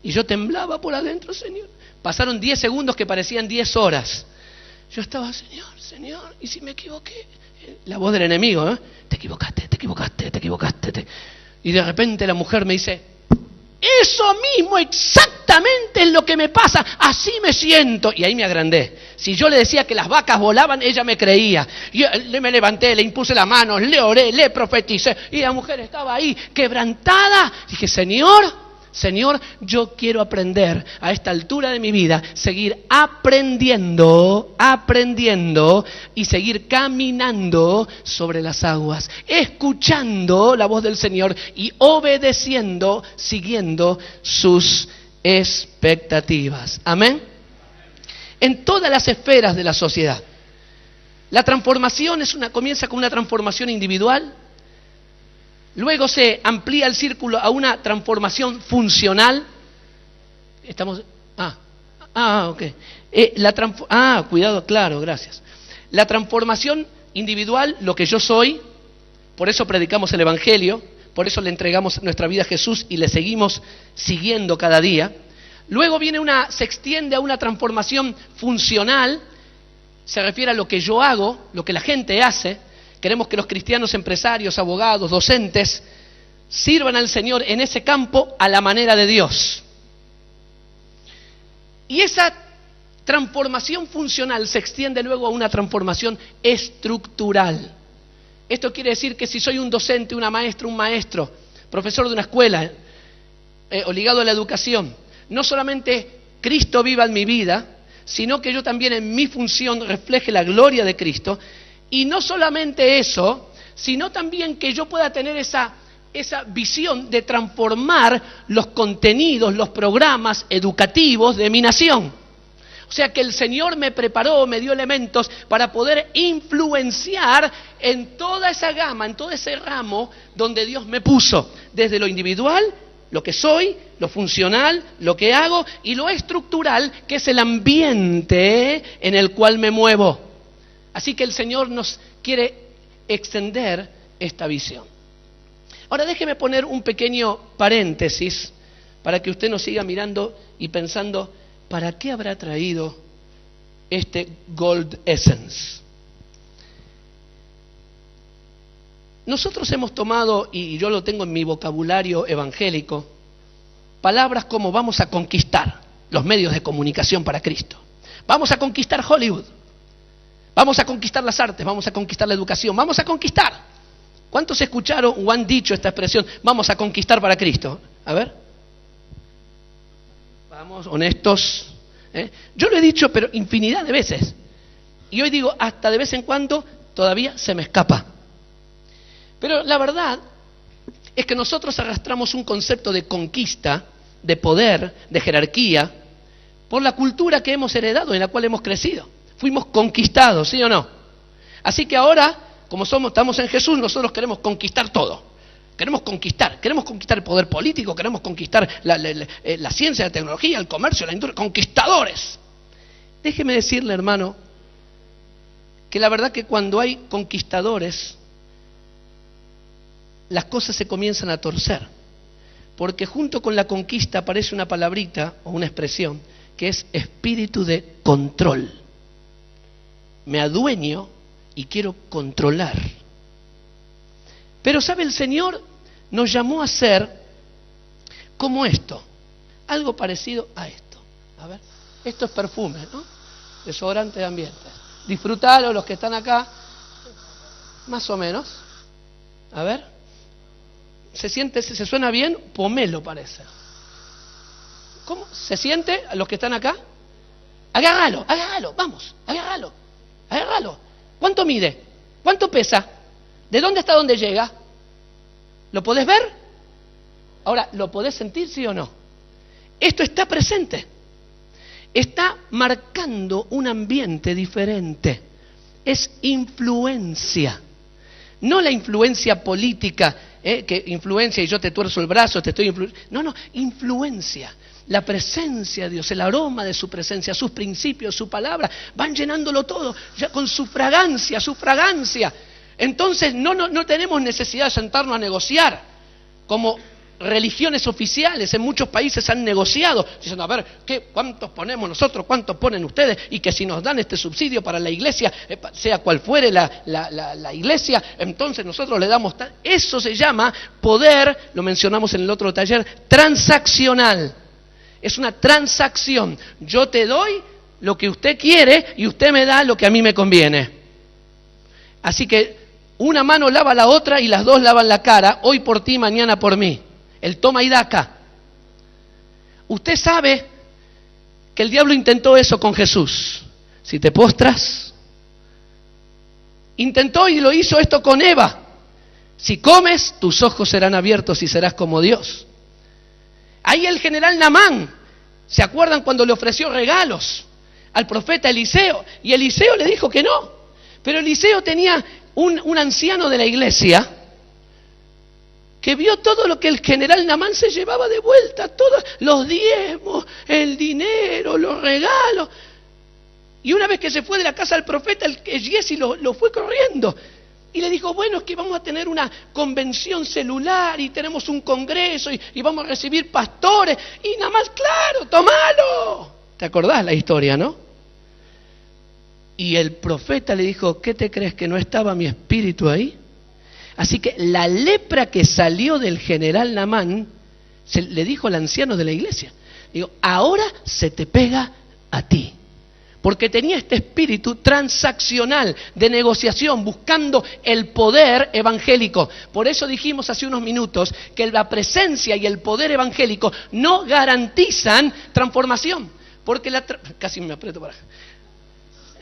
Y yo temblaba por adentro, Señor. Pasaron 10 segundos que parecían 10 horas. Yo estaba, Señor, ¿y si me equivoqué? La voz del enemigo, ¿eh? Te equivocaste. Y de repente la mujer me dice, eso mismo exactamente es lo que me pasa, así me siento. Y ahí me agrandé. Si yo le decía que las vacas volaban, ella me creía. Yo me levanté, le impuse las manos, le oré, le profeticé. Y la mujer estaba ahí, quebrantada. Dije, Señor, yo quiero aprender a esta altura de mi vida, seguir aprendiendo y seguir caminando sobre las aguas, escuchando la voz del Señor y obedeciendo, siguiendo sus expectativas. Amén. En todas las esferas de la sociedad. La transformación comienza con una transformación individual, luego se amplía el círculo a una transformación funcional. Estamos... ok. Cuidado, claro, gracias. La transformación individual, lo que yo soy, por eso predicamos el Evangelio, por eso le entregamos nuestra vida a Jesús y le seguimos siguiendo cada día. Luego se extiende a una transformación funcional, se refiere a lo que yo hago, lo que la gente hace. Queremos que los cristianos, empresarios, abogados, docentes, sirvan al Señor en ese campo a la manera de Dios. Y esa transformación funcional se extiende luego a una transformación estructural. Esto quiere decir que si soy un docente, una maestra, un maestro, profesor de una escuela o ligado a la educación, no solamente Cristo viva en mi vida, sino que yo también en mi función refleje la gloria de Cristo. Y no solamente eso, sino también que yo pueda tener esa visión de transformar los contenidos, los programas educativos de mi nación. O sea que el Señor me preparó, me dio elementos para poder influenciar en toda esa gama, en todo ese ramo donde Dios me puso, desde lo individual, lo que soy, lo funcional, lo que hago, y lo estructural, que es el ambiente en el cual me muevo. Así que el Señor nos quiere extender esta visión. Ahora déjeme poner un pequeño paréntesis para que usted nos siga mirando y pensando, ¿para qué habrá traído este Gold Essence? Nosotros hemos tomado, y yo lo tengo en mi vocabulario evangélico, palabras como vamos a conquistar los medios de comunicación para Cristo. Vamos a conquistar Hollywood. Vamos a conquistar las artes, vamos a conquistar la educación, vamos a conquistar. ¿Cuántos escucharon o han dicho esta expresión, vamos a conquistar para Cristo? A ver. Vamos, honestos. Yo lo he dicho, pero infinidad de veces. Y hoy digo, hasta de vez en cuando, todavía se me escapa. Pero la verdad es que nosotros arrastramos un concepto de conquista, de poder, de jerarquía, por la cultura que hemos heredado, en la cual hemos crecido. Fuimos conquistados, ¿sí o no? Así que ahora, como estamos en Jesús, nosotros queremos conquistar todo. Queremos conquistar el poder político, queremos conquistar la ciencia, la tecnología, el comercio, la industria, conquistadores. Déjeme decirle, hermano, que la verdad que cuando hay conquistadores, las cosas se comienzan a torcer. Porque junto con la conquista aparece una palabrita o una expresión que es espíritu de control. Me adueño y quiero controlar. Pero ¿sabe? El Señor nos llamó a ser como esto, algo parecido a esto. A ver, esto es perfume, ¿no? Desodorante de ambiente. Disfrutalo los que están acá, más o menos. A ver, ¿se suena bien? Pomelo parece. ¿Cómo? ¿Se siente a los que están acá? Agárralo, vamos, agárralo. ¿Cuánto mide? ¿Cuánto pesa? ¿De dónde hasta dónde llega? ¿Lo podés ver? Ahora, ¿lo podés sentir, sí o no? Esto está presente. Está marcando un ambiente diferente. Es influencia. No la influencia política, que influencia y yo te tuerzo el brazo, te estoy influenciando. No, influencia. La presencia de Dios, el aroma de su presencia, sus principios, su palabra, van llenándolo todo, ya con su fragancia. Entonces no tenemos necesidad de sentarnos a negociar, como religiones oficiales en muchos países han negociado, diciendo, a ver, ¿cuántos ponemos nosotros? ¿Cuántos ponen ustedes? Y que si nos dan este subsidio para la iglesia, sea cual fuere la iglesia, entonces nosotros le damos... Eso se llama poder, lo mencionamos en el otro taller, transaccional. Es una transacción. Yo te doy lo que usted quiere y usted me da lo que a mí me conviene. Así que una mano lava la otra y las dos lavan la cara, hoy por ti, mañana por mí. El toma y daca. Usted sabe que el diablo intentó eso con Jesús. Si te postras, intentó y lo hizo esto con Eva. Si comes, tus ojos serán abiertos y serás como Dios. Ahí el general Naamán, ¿se acuerdan cuando le ofreció regalos al profeta Eliseo? Y Eliseo le dijo que no. Pero Eliseo tenía un anciano de la iglesia que vio todo lo que el general Naamán se llevaba de vuelta, todos los diezmos, el dinero, los regalos. Y una vez que se fue de la casa del profeta, el Giesi lo fue corriendo. Y le dijo, bueno, es que vamos a tener una convención celular y tenemos un congreso y vamos a recibir pastores. Y Naamán, claro, tomalo. ¿Te acordás la historia, no? Y el profeta le dijo, ¿qué te crees, que no estaba mi espíritu ahí? Así que la lepra que salió del general Naamán, le dijo al anciano de la iglesia, digo, ahora se te pega a ti. Porque tenía este espíritu transaccional, de negociación, buscando el poder evangélico. Por eso dijimos hace unos minutos que la presencia y el poder evangélico no garantizan transformación. Porque casi me aprieto para acá.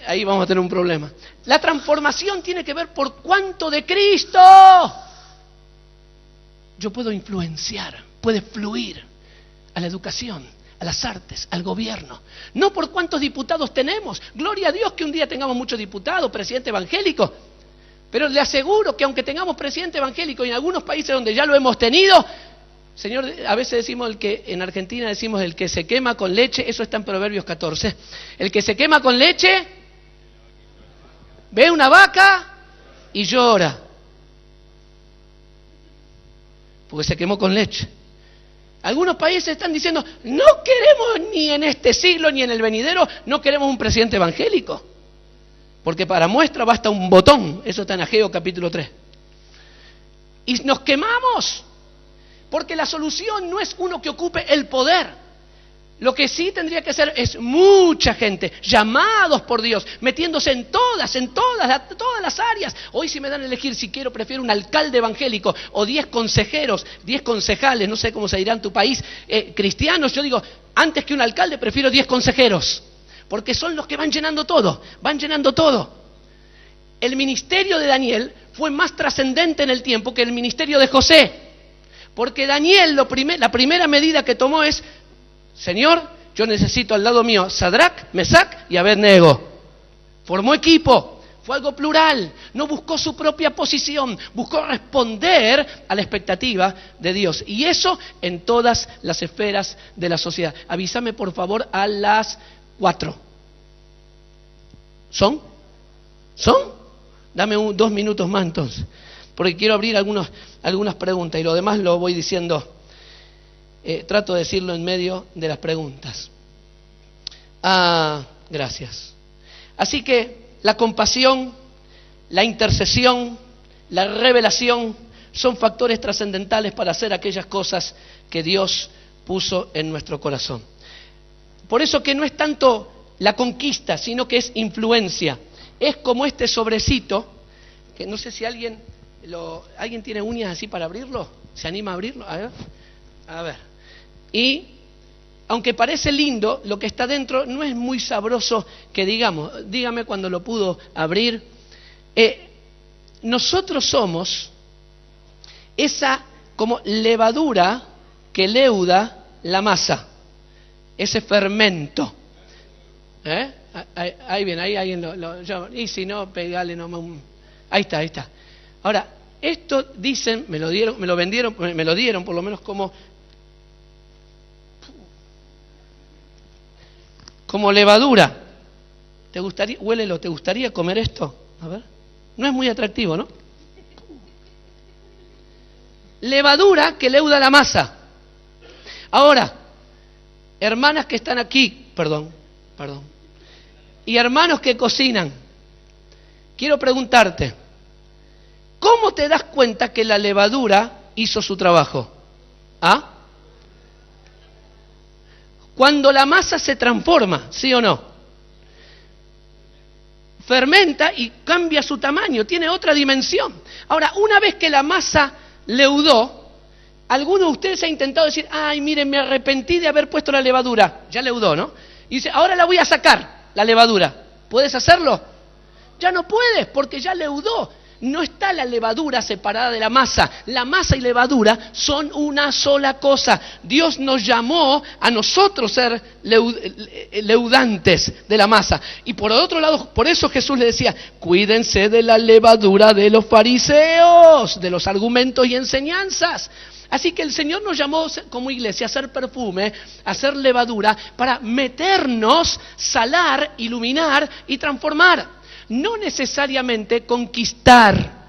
Ahí vamos a tener un problema. La transformación tiene que ver por cuánto de Cristo yo puedo influenciar, puede fluir a la educación, a las artes, al gobierno. No por cuántos diputados tenemos. Gloria a Dios que un día tengamos muchos diputados, presidente evangélico. Pero le aseguro que aunque tengamos presidente evangélico y en algunos países donde ya lo hemos tenido, Señor, a veces decimos en Argentina decimos el que se quema con leche, eso está en Proverbios 14. El que se quema con leche ve una vaca y llora, porque se quemó con leche. Algunos países están diciendo, no queremos ni en este siglo ni en el venidero, no queremos un presidente evangélico, porque para muestra basta un botón. Eso está en Ageo capítulo 3. Y nos quemamos, porque la solución no es uno que ocupe el poder. Lo que sí tendría que ser es mucha gente, llamados por Dios, metiéndose en todas las áreas. Hoy si me dan a elegir si prefiero un alcalde evangélico o 10 consejeros, 10 concejales, no sé cómo se dirá en tu país, cristianos, yo digo, antes que un alcalde prefiero 10 consejeros, porque son los que van llenando todo. El ministerio de Daniel fue más trascendente en el tiempo que el ministerio de José, porque Daniel la primera medida que tomó es, Señor, yo necesito al lado mío Sadrac, Mesac y Abednego. Formó equipo, fue algo plural, no buscó su propia posición, buscó responder a la expectativa de Dios. Y eso en todas las esferas de la sociedad. Avísame por favor a las 4. ¿Son? Dame 2 minutos más entonces, porque quiero abrir algunas preguntas y lo demás lo voy diciendo. Trato de decirlo en medio de las preguntas. Gracias. Así que la compasión, la intercesión, la revelación son factores trascendentales para hacer aquellas cosas que Dios puso en nuestro corazón. Por eso que no es tanto la conquista, sino que es influencia. Es como este sobrecito, que no sé si alguien tiene uñas así para abrirlo. ¿Se anima a abrirlo? A ver. Y aunque parece lindo, lo que está dentro no es muy sabroso que digamos. Dígame cuando lo pudo abrir. Nosotros somos esa como levadura que leuda la masa, ese fermento. Ahí bien, ahí alguien y si no, pegale nomás ahí está. Ahora, esto dicen, me lo dieron por lo menos como levadura. ¿Te gustaría? Huélelo, ¿te gustaría comer esto? A ver. No es muy atractivo, ¿no? Levadura que leuda la masa. Ahora, hermanas que están aquí, perdón, y hermanos que cocinan, quiero preguntarte, ¿cómo te das cuenta que la levadura hizo su trabajo? Cuando la masa se transforma, ¿sí o no? Fermenta y cambia su tamaño, tiene otra dimensión. Ahora, una vez que la masa leudó, alguno de ustedes ha intentado decir, ay, miren, me arrepentí de haber puesto la levadura. Ya leudó, ¿no? Y dice, ahora la voy a sacar, la levadura. ¿Puedes hacerlo? Ya no puedes, porque ya leudó. No está la levadura separada de la masa. La masa y levadura son una sola cosa. Dios nos llamó a nosotros ser leudantes de la masa. Y por otro lado, por eso Jesús le decía, cuídense de la levadura de los fariseos, de los argumentos y enseñanzas. Así que el Señor nos llamó como iglesia a hacer perfume, a hacer levadura, para meternos, salar, iluminar y transformar. No necesariamente conquistar.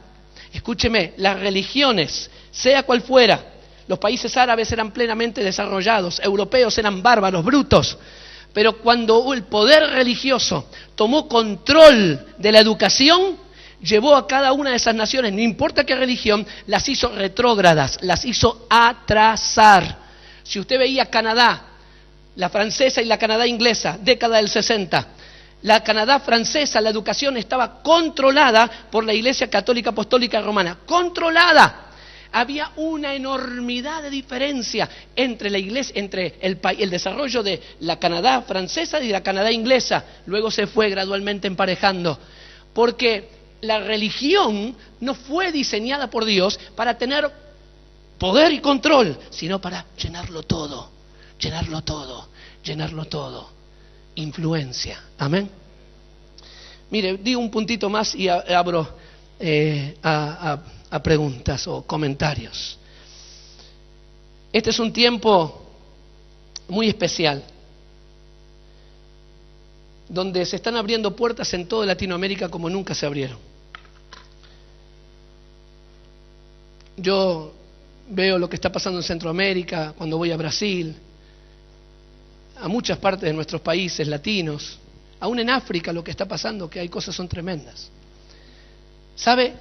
Escúcheme, las religiones, sea cual fuera, los países árabes eran plenamente desarrollados, europeos eran bárbaros, brutos, pero cuando el poder religioso tomó control de la educación, llevó a cada una de esas naciones, no importa qué religión, las hizo retrógradas, las hizo atrasar. Si usted veía Canadá, la francesa y la Canadá inglesa, década del 60, la Canadá francesa, la educación estaba controlada por la Iglesia Católica Apostólica Romana, controlada. Había una enormidad de diferencia entre la iglesia, entre el desarrollo de la Canadá francesa y la Canadá inglesa. Luego se fue gradualmente emparejando, porque la religión no fue diseñada por Dios para tener poder y control, sino para llenarlo todo, llenarlo todo, llenarlo todo. Influencia. Amén. Mire, digo un puntito más y abro a preguntas o comentarios. Este es un tiempo muy especial, donde se están abriendo puertas en toda Latinoamérica como nunca se abrieron. Yo veo lo que está pasando en Centroamérica, cuando voy a Brasil, a muchas partes de nuestros países latinos, aún en África lo que está pasando, que hay cosas son tremendas. ¿Sabe?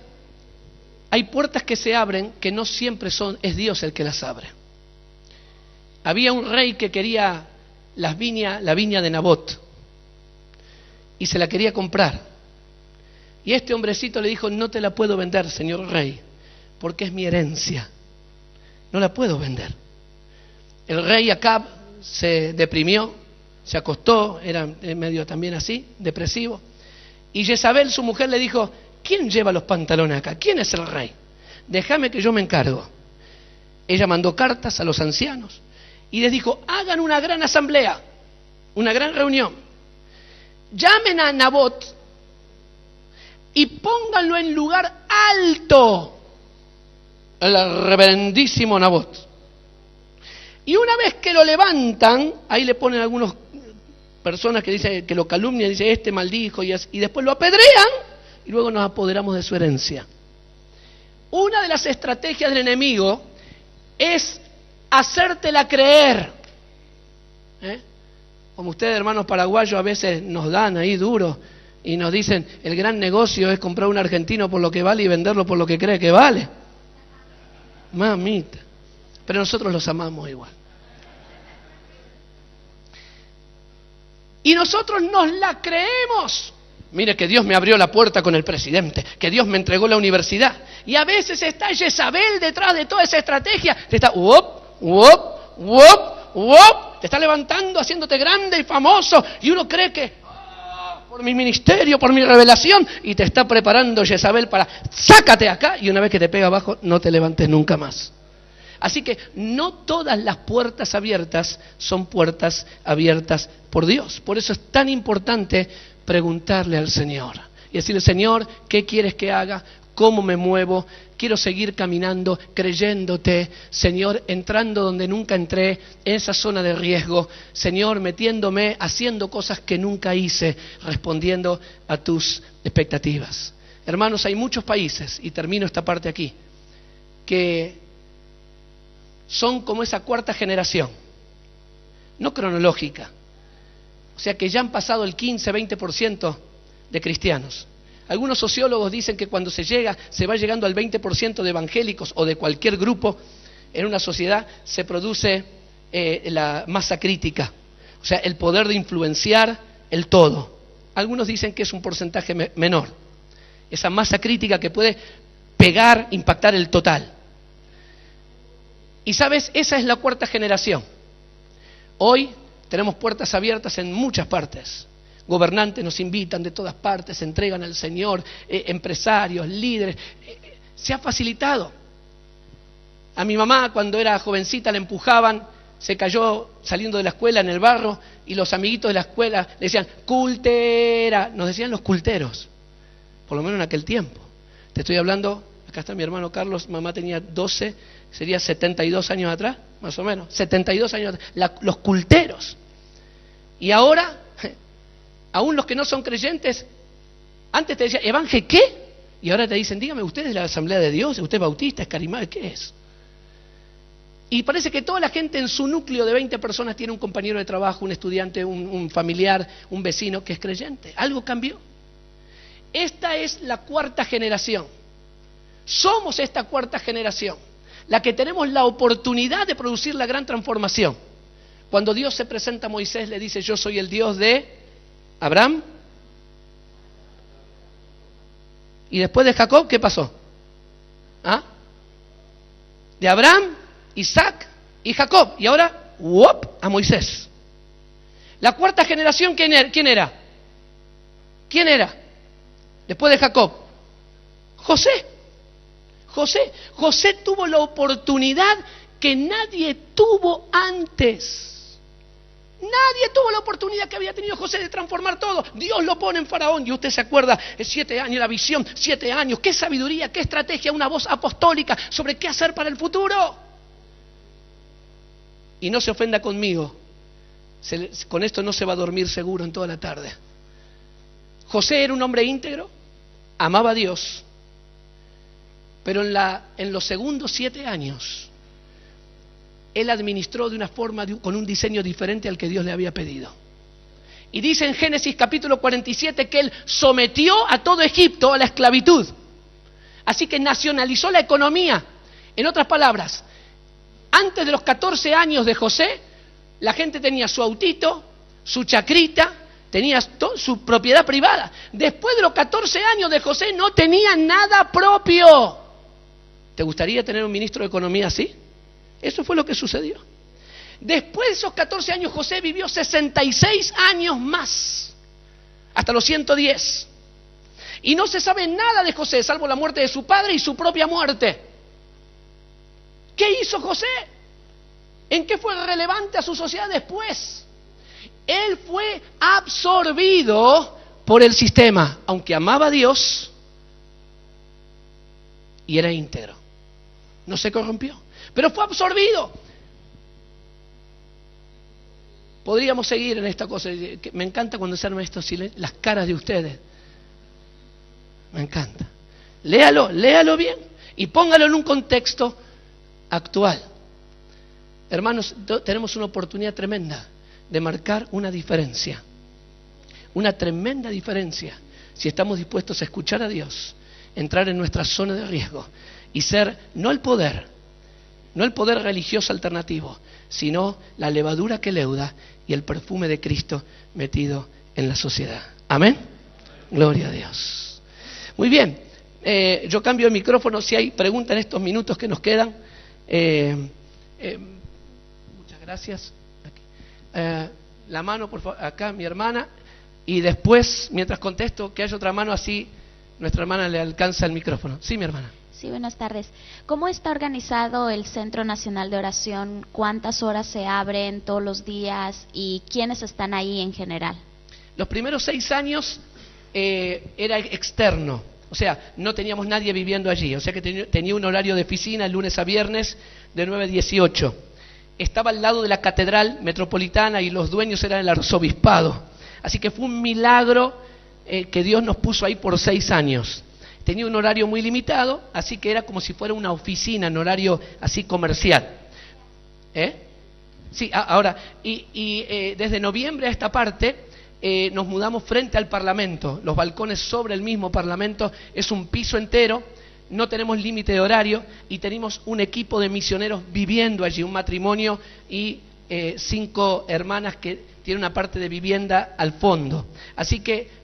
Hay puertas que se abren que no siempre es Dios el que las abre. Había un rey que quería la viña de Nabot y se la quería comprar. Y este hombrecito le dijo, no te la puedo vender, señor rey, porque es mi herencia. No la puedo vender. El rey Acab se deprimió, se acostó, era medio también así, depresivo. Y Jezabel, su mujer, le dijo, ¿quién lleva los pantalones acá? ¿Quién es el rey? Déjame que yo me encargo. Ella mandó cartas a los ancianos y les dijo, hagan una gran asamblea, una gran reunión. Llamen a Nabot y pónganlo en lugar alto, el reverendísimo Nabot. Y una vez que lo levantan, ahí le ponen algunas personas que dicen que lo calumnian, dice este maldijo y después lo apedrean y luego nos apoderamos de su herencia. Una de las estrategias del enemigo es hacértela creer. Como ustedes, hermanos paraguayos, a veces nos dan ahí duro y nos dicen el gran negocio es comprar un argentino por lo que vale y venderlo por lo que cree que vale. Mamita. Pero nosotros los amamos igual. Y nosotros nos la creemos. Mire que Dios me abrió la puerta con el presidente, que Dios me entregó la universidad. Y a veces está Jezabel detrás de toda esa estrategia. Te está te está levantando, haciéndote grande y famoso. Y uno cree que por mi ministerio, por mi revelación, y te está preparando Jezabel para sácate acá. Y una vez que te pega abajo, no te levantes nunca más. Así que no todas las puertas abiertas son puertas abiertas por Dios. Por eso es tan importante preguntarle al Señor y decirle, Señor, ¿qué quieres que haga? ¿Cómo me muevo? Quiero seguir caminando, creyéndote, Señor, entrando donde nunca entré, en esa zona de riesgo, Señor, metiéndome, haciendo cosas que nunca hice, respondiendo a tus expectativas. Hermanos, hay muchos países, y termino esta parte aquí, que son como esa cuarta generación, no cronológica, o sea que ya han pasado el 15-20% de cristianos. Algunos sociólogos dicen que cuando se va llegando al 20% de evangélicos o de cualquier grupo en una sociedad, se produce la masa crítica, o sea, el poder de influenciar el todo. Algunos dicen que es un porcentaje menor, esa masa crítica que puede pegar, impactar el total. Y sabes, esa es la cuarta generación. Hoy tenemos puertas abiertas en muchas partes. Gobernantes nos invitan de todas partes, se entregan al Señor, empresarios, líderes. Se ha facilitado. A mi mamá, cuando era jovencita, la empujaban, se cayó saliendo de la escuela en el barro, y los amiguitos de la escuela le decían, cultera. Nos decían los culteros, por lo menos en aquel tiempo. Te estoy hablando, acá está mi hermano Carlos, mamá tenía 12, sería 72 años atrás, más o menos, 72 años atrás, los culteros. Y ahora, aún los que no son creyentes, antes te decían, ¿evangel qué? Y ahora te dicen, dígame, ¿usted es de la Asamblea de Dios? ¿Usted es bautista? ¿Es carismático? ¿Qué es? Y parece que toda la gente en su núcleo de 20 personas tiene un compañero de trabajo, un estudiante, un familiar, un vecino que es creyente. Algo cambió. Esta es la cuarta generación. Somos esta cuarta generación, la que tenemos la oportunidad de producir la gran transformación. Cuando Dios se presenta a Moisés, le dice, yo soy el Dios de Abraham. Y después de Jacob, ¿qué pasó? ¿Ah? De Abraham, Isaac y Jacob. Y ahora, a Moisés. La cuarta generación, ¿quién era? ¿Quién era? Después de Jacob. José tuvo la oportunidad que nadie tuvo antes. Nadie tuvo la oportunidad que había tenido José de transformar todo. Dios lo pone en Faraón. Y usted se acuerda, 7 años, la visión, 7 años. Qué sabiduría, qué estrategia, una voz apostólica sobre qué hacer para el futuro. Y no se ofenda conmigo. Con esto no se va a dormir seguro en toda la tarde. José era un hombre íntegro, amaba a Dios. Pero en los segundos 7 años, él administró de una forma, con un diseño diferente al que Dios le había pedido. Y dice en Génesis capítulo 47 que él sometió a todo Egipto a la esclavitud. Así que nacionalizó la economía. En otras palabras, antes de los 14 años de José, la gente tenía su autito, su chacrita, tenía su propiedad privada. Después de los 14 años de José no tenía nada propio. ¿Te gustaría tener un ministro de Economía así? Eso fue lo que sucedió. Después de esos 14 años, José vivió 66 años más, hasta los 110. Y no se sabe nada de José, salvo la muerte de su padre y su propia muerte. ¿Qué hizo José? ¿En qué fue relevante a su sociedad después? Él fue absorbido por el sistema, aunque amaba a Dios y era íntegro. No se corrompió, pero fue absorbido. Podríamos seguir en esta cosa. Me encanta cuando se arman estos silencios, las caras de ustedes. Me encanta. Léalo bien y póngalo en un contexto actual. Hermanos, tenemos una oportunidad tremenda de marcar una diferencia. Una tremenda diferencia. Si estamos dispuestos a escuchar a Dios, entrar en nuestra zona de riesgo y ser, no el poder religioso alternativo, sino la levadura que leuda y el perfume de Cristo metido en la sociedad. Amén. Gloria a Dios. Muy bien. Yo cambio el micrófono si hay preguntas en estos minutos que nos quedan. Muchas gracias. La mano, por favor, acá mi hermana. Y después, mientras contesto, que haya otra mano, así nuestra hermana le alcanza el micrófono. Sí, mi hermana. Sí, buenas tardes. ¿Cómo está organizado el Centro Nacional de Oración? ¿Cuántas horas se abren todos los días? ¿Y quiénes están ahí en general? Los primeros 6 años era externo. O sea, no teníamos nadie viviendo allí. O sea que tenía un horario de oficina, lunes a viernes, de 9 a 18. Estaba al lado de la Catedral Metropolitana y los dueños eran el arzobispado. Así que fue un milagro que Dios nos puso ahí por 6 años. Tenía un horario muy limitado, así que era como si fuera una oficina en horario así comercial. Sí, ahora, desde noviembre a esta parte nos mudamos frente al Parlamento. Los balcones sobre el mismo Parlamento, es un piso entero, no tenemos límite de horario y tenemos un equipo de misioneros viviendo allí, un matrimonio y 5 hermanas que tienen una parte de vivienda al fondo. Así que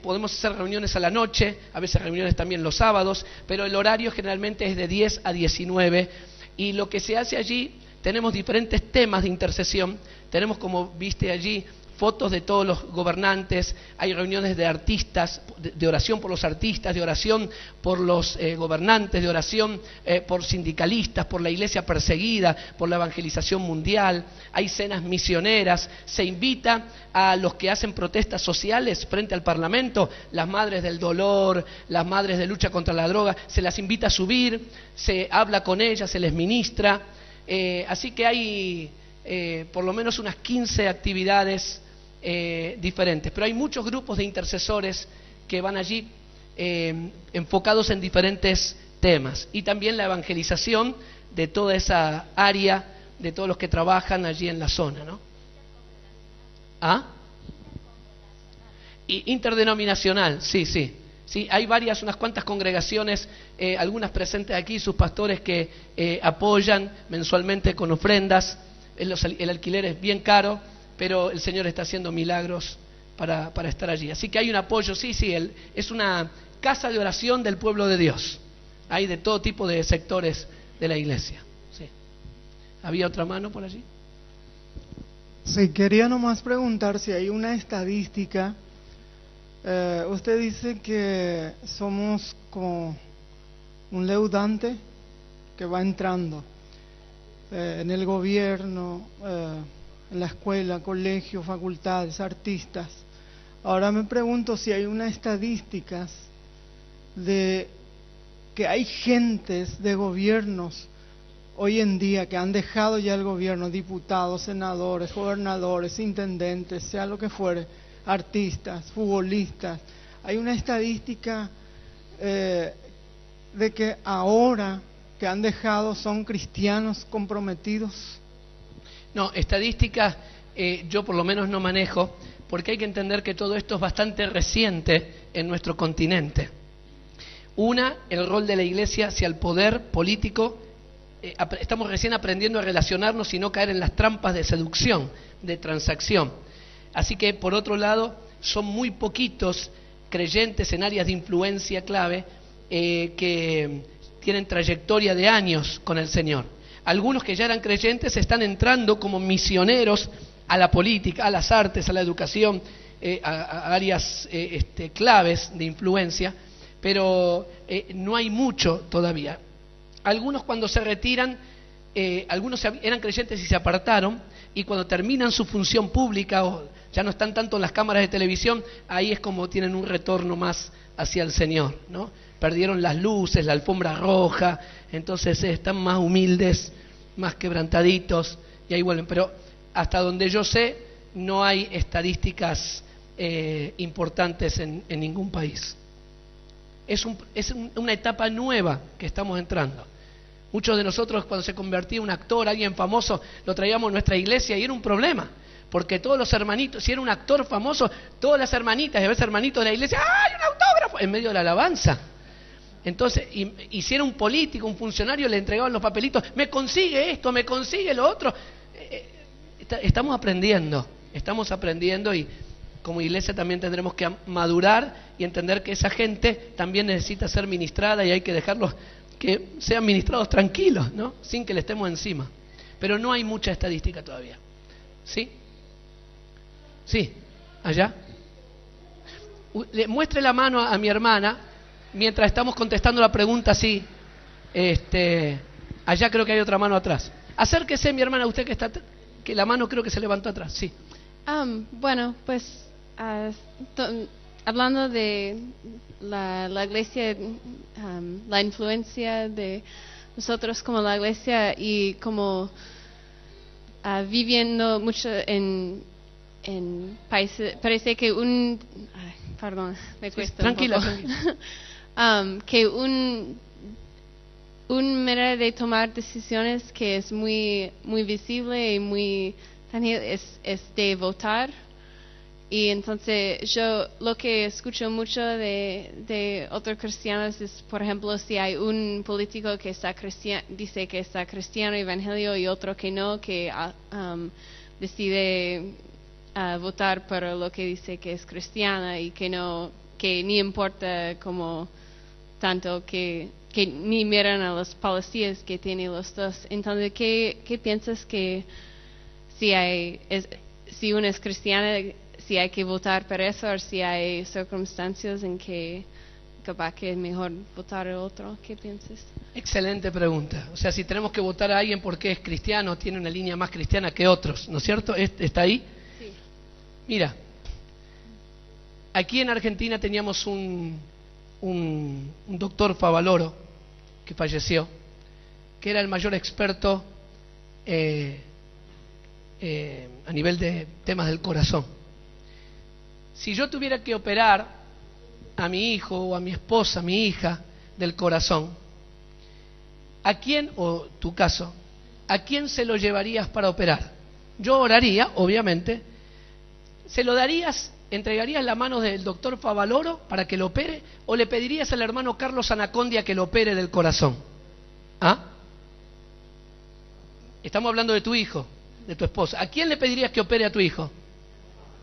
podemos hacer reuniones a la noche, a veces reuniones también los sábados, pero el horario generalmente es de 10 a 19 y lo que se hace allí, tenemos diferentes temas de intercesión, tenemos como viste allí fotos de todos los gobernantes, hay reuniones de artistas, de oración por los artistas, de oración por los gobernantes, de oración por sindicalistas, por la iglesia perseguida, por la evangelización mundial, hay cenas misioneras, se invita a los que hacen protestas sociales frente al Parlamento, las madres del dolor, las madres de lucha contra la droga, se las invita a subir, se habla con ellas, se les ministra, así que hay por lo menos unas 15 actividades diferentes, pero hay muchos grupos de intercesores que van allí enfocados en diferentes temas, y también la evangelización de toda esa área, de todos los que trabajan allí en la zona, ¿no? ¿Ah? Interdenominacional, sí, sí. Sí, hay unas cuantas congregaciones, algunas presentes aquí, sus pastores que apoyan mensualmente con ofrendas. El alquiler es bien caro, pero el Señor está haciendo milagros para estar allí. Así que hay un apoyo, sí, es una casa de oración del pueblo de Dios. Hay de todo tipo de sectores de la iglesia. Sí. ¿Había otra mano por allí? Sí, quería nomás preguntar si hay una estadística. Usted dice que somos como un leudante que va entrando en el gobierno, en la escuela, colegio, facultades, artistas. Ahora me pregunto si hay unas estadísticas de que hay gentes de gobiernos hoy en día que han dejado ya el gobierno, diputados, senadores, gobernadores, intendentes, sea lo que fuere, artistas, futbolistas. Hay una estadística de que ahora que han dejado son cristianos comprometidos. No, estadísticas yo por lo menos no manejo, porque hay que entender que todo esto es bastante reciente en nuestro continente. El rol de la iglesia hacia el poder político, estamos recién aprendiendo a relacionarnos y no caer en las trampas de seducción, de transacción. Así que, por otro lado, son muy poquitos creyentes en áreas de influencia clave que tienen trayectoria de años con el Señor. Algunos que ya eran creyentes están entrando como misioneros a la política, a las artes, a la educación, a áreas claves de influencia, pero no hay mucho todavía. Algunos cuando se retiran, algunos eran creyentes y se apartaron, y cuando terminan su función pública o ya no están tanto en las cámaras de televisión, ahí es como tienen un retorno más hacia el Señor, ¿no? Perdieron las luces, la alfombra roja, entonces están más humildes, más quebrantaditos, y ahí vuelven. Pero hasta donde yo sé, no hay estadísticas importantes en ningún país. Es una etapa nueva que estamos entrando. Muchos de nosotros, cuando se convertía un actor, alguien famoso, lo traíamos a nuestra iglesia y era un problema, porque todos los hermanitos, si era un actor famoso, todas las hermanitas y a veces hermanitos de la iglesia, ¡ay, un autógrafo!, en medio de la alabanza. Entonces, y si era un político, un funcionario, le entregaban los papelitos, me consigue esto, me consigue lo otro. Estamos aprendiendo y como iglesia también tendremos que madurar y entender que esa gente también necesita ser ministrada y hay que dejarlos que sean ministrados tranquilos, ¿no? Sin que le estemos encima. Pero no hay mucha estadística todavía. ¿Sí? Sí, allá. Le muestre la mano a mi hermana mientras estamos contestando la pregunta, sí. Allá creo que hay otra mano atrás. Acérquese, mi hermana, usted que la mano creo que se levantó atrás, sí. Bueno, pues hablando de la iglesia, la influencia de nosotros como la iglesia y como viviendo mucho en países, parece que perdón, me cuesta tranquila, un poco. Que un manera de tomar decisiones que es muy visible y muy tangible es de votar. Y entonces yo lo que escucho mucho de otros cristianos es, por ejemplo, si hay un político que dice que está cristiano, evangelio, y otro que no, que decide votar por lo que dice que es cristiana y que ni importa como tanto que ni miran a los policías que tienen los dos. Entonces, ¿qué piensas que si hay si uno es cristiano, si hay que votar por eso, o si hay circunstancias en que capaz que es mejor votar a otro. ¿Qué piensas? Excelente pregunta. O sea, si tenemos que votar a alguien porque es cristiano, tiene una línea más cristiana que otros, ¿no es cierto? ¿Está ahí? Sí. Mira, aquí en Argentina teníamos un doctor Favaloro que falleció, que era el mayor experto a nivel de temas del corazón. Si yo tuviera que operar a mi hijo o a mi esposa, a mi hija, del corazón, ¿a quién, o tu caso, a quién se lo llevarías para operar? Yo oraría, obviamente. ¿Se lo darías, entregarías la mano del doctor Favaloro para que lo opere, o le pedirías al hermano Carlos Anacondia que lo opere del corazón? ¿Ah? Estamos hablando de tu hijo, de tu esposa. ¿A quién le pedirías que opere a tu hijo?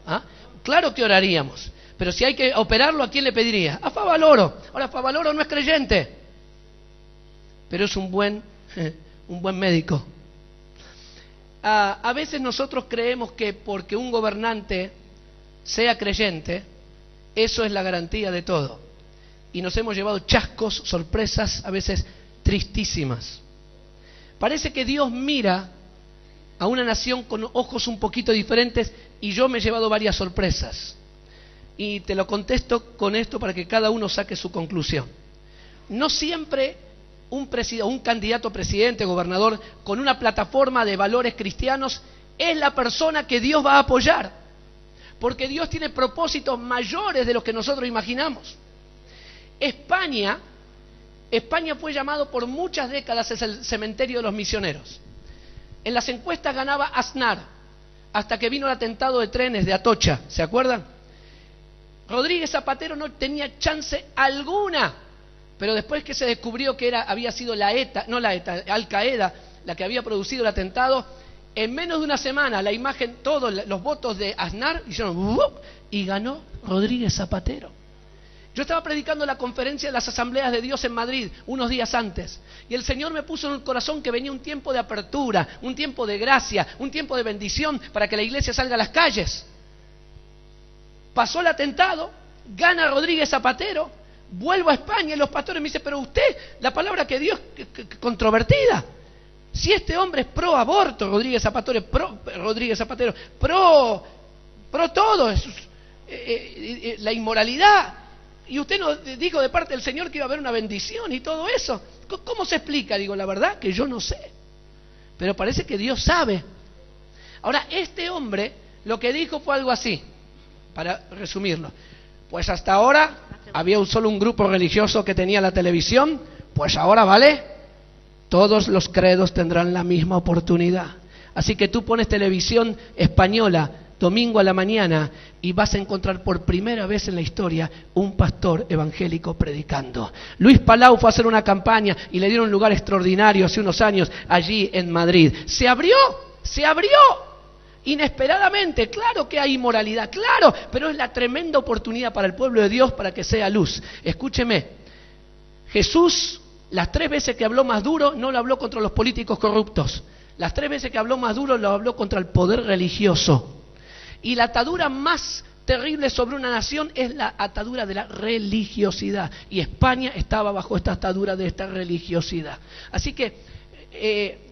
¿Ah? Claro que oraríamos, pero si hay que operarlo, ¿a quién le pedirías? A Favaloro. Ahora, Favaloro no es creyente, pero es un buen médico. A veces nosotros creemos que porque un gobernante sea creyente, eso es la garantía de todo. Y nos hemos llevado chascos, sorpresas, a veces tristísimas. Parece que Dios mira a una nación con ojos un poquito diferentes, y yo me he llevado varias sorpresas. Y te lo contesto con esto para que cada uno saque su conclusión. No siempre un candidato a presidente, gobernador, con una plataforma de valores cristianos, es la persona que Dios va a apoyar. Porque Dios tiene propósitos mayores de los que nosotros imaginamos. España fue llamado por muchas décadas es el cementerio de los misioneros. En las encuestas ganaba Aznar, hasta que vino el atentado de trenes de Atocha, ¿se acuerdan? Rodríguez Zapatero no tenía chance alguna, pero después que se descubrió que había sido Al Qaeda, la que había producido el atentado, en menos de una semana la imagen, todos los votos de Aznar hicieron ¡wup! Y ganó Rodríguez Zapatero. Yo estaba predicando la conferencia de las Asambleas de Dios en Madrid unos días antes, y el Señor me puso en el corazón que venía un tiempo de apertura, un tiempo de gracia, un tiempo de bendición para que la iglesia salga a las calles. Pasó el atentado, gana Rodríguez Zapatero, vuelvo a España y los pastores me dicen, pero usted, la palabra que dio es controvertida. Si este hombre es pro aborto, Rodríguez Zapatero, pro todo, la inmoralidad. Y usted nos dijo de parte del Señor que iba a haber una bendición y todo eso. ¿Cómo se explica? Digo, la verdad que yo no sé. Pero parece que Dios sabe. Ahora, este hombre lo que dijo fue algo así, para resumirlo. Pues hasta ahora había solo un grupo religioso que tenía la televisión, pues ahora vale, todos los credos tendrán la misma oportunidad. Así que tú pones televisión española domingo a la mañana y vas a encontrar por primera vez en la historia un pastor evangélico predicando. Luis Palau fue a hacer una campaña y le dieron un lugar extraordinario hace unos años allí en Madrid. Se abrió inesperadamente. Claro que hay inmoralidad, claro, pero es la tremenda oportunidad para el pueblo de Dios para que sea luz. Escúcheme, Jesús, las 3 veces que habló más duro, no lo habló contra los políticos corruptos. Las 3 veces que habló más duro, lo habló contra el poder religioso. Y la atadura más terrible sobre una nación es la atadura de la religiosidad. Y España estaba bajo esta atadura de esta religiosidad. Así que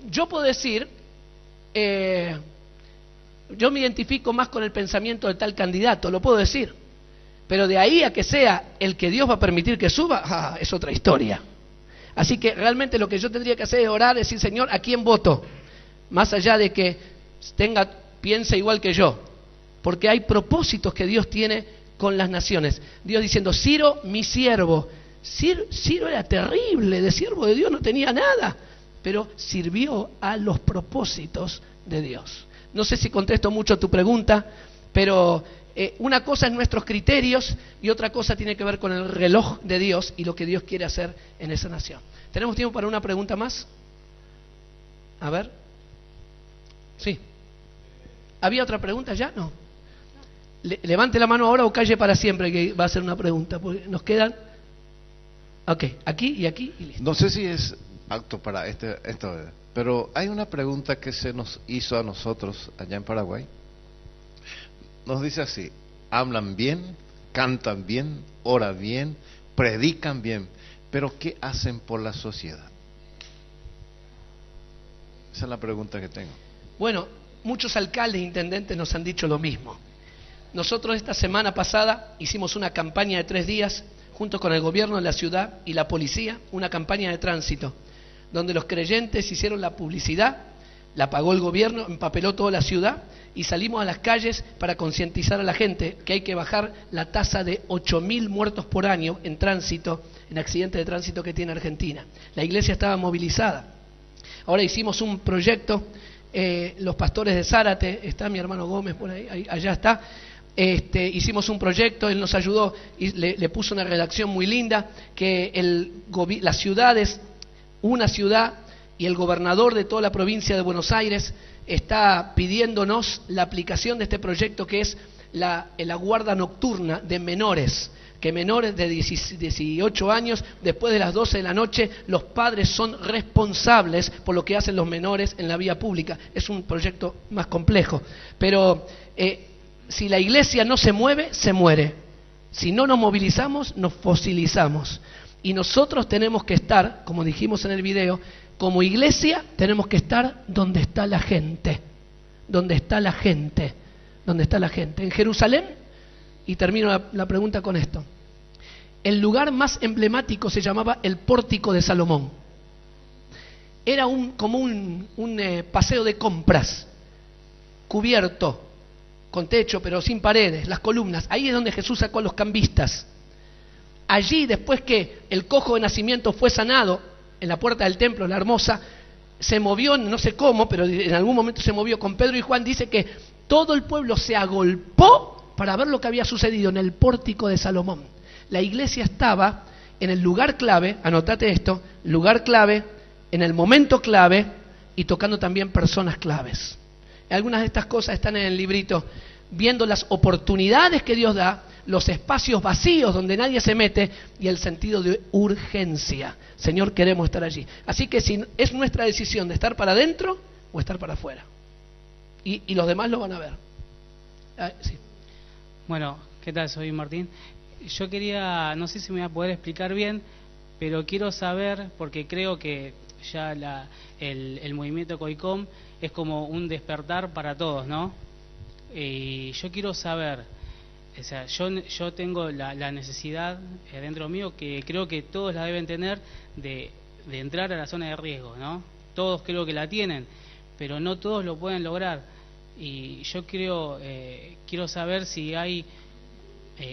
yo puedo decir, yo me identifico más con el pensamiento de tal candidato, lo puedo decir. Pero de ahí a que sea el que Dios va a permitir que suba, es otra historia. Así que realmente lo que yo tendría que hacer es orar, decir, Señor, ¿a quién voto? Más allá de que piense igual que yo. Porque hay propósitos que Dios tiene con las naciones. Dios diciendo, Ciro, mi siervo. Ciro era terrible, de siervo de Dios no tenía nada, pero sirvió a los propósitos de Dios. No sé si contesto mucho tu pregunta, pero una cosa es nuestros criterios y otra cosa tiene que ver con el reloj de Dios y lo que Dios quiere hacer en esa nación. ¿Tenemos tiempo para una pregunta más? A ver. Sí. ¿Había otra pregunta ya? No. Levante la mano ahora o calle para siempre, que va a ser una pregunta, porque nos quedan... Ok, aquí y aquí y listo. No sé si es apto para esto, pero hay una pregunta que se nos hizo a nosotros allá en Paraguay. nos dice así: hablan bien, cantan bien, oran bien, predican bien, pero ¿qué hacen por la sociedad? Esa es la pregunta que tengo. Bueno, muchos alcaldes e intendentes nos han dicho lo mismo. Nosotros esta semana pasada hicimos una campaña de 3 días, junto con el gobierno de la ciudad y la policía, una campaña de tránsito, donde los creyentes hicieron la publicidad, la pagó el gobierno, empapeló toda la ciudad y salimos a las calles para concientizar a la gente que hay que bajar la tasa de 8.000 muertos por año en tránsito, en accidentes de tránsito que tiene Argentina. La iglesia estaba movilizada. Ahora hicimos un proyecto, los pastores de Zárate, está mi hermano Gómez por ahí, allá está. Hicimos un proyecto, él nos ayudó y le puso una redacción muy linda, que las ciudades, una ciudad y el gobernador de toda la provincia de Buenos Aires está pidiéndonos la aplicación de este proyecto, que es la guarda nocturna de menores, que menores de 18 años, después de las 12 de la noche, los padres son responsables por lo que hacen los menores en la vía pública. Es un proyecto más complejo, pero si la iglesia no se mueve, se muere. Si no nos movilizamos, nos fosilizamos. Y nosotros tenemos que estar, como dijimos en el video, como iglesia tenemos que estar donde está la gente. Donde está la gente. Donde está la gente. En Jerusalén, y termino la pregunta con esto, el lugar más emblemático se llamaba el Pórtico de Salomón. Era como un paseo de compras, cubierto, con techo pero sin paredes, las columnas. Ahí es donde Jesús sacó a los cambistas. Allí, después que el cojo de nacimiento fue sanado, en la puerta del templo, la hermosa, se movió, no sé cómo, pero en algún momento se movió con Pedro y Juan, dice que todo el pueblo se agolpó para ver lo que había sucedido en el Pórtico de Salomón. La iglesia estaba en el lugar clave, anotate esto, lugar clave, en el momento clave y tocando también personas claves. Algunas de estas cosas están en el librito, viendo las oportunidades que Dios da, los espacios vacíos donde nadie se mete y el sentido de urgencia. Señor, queremos estar allí. Así que es nuestra decisión de estar para adentro o estar para afuera. Y los demás lo van a ver. Sí. Bueno, ¿qué tal? Soy Martín. Yo quería, no sé si me voy a poder explicar bien, pero quiero saber, porque creo que ya el movimiento COICOM es como un despertar para todos, ¿no? Y yo quiero saber, o sea, yo tengo la necesidad dentro mío, que creo que todos la deben tener, de entrar a la zona de riesgo, ¿no? Todos creo que la tienen, pero no todos lo pueden lograr. Y yo quiero saber si hay,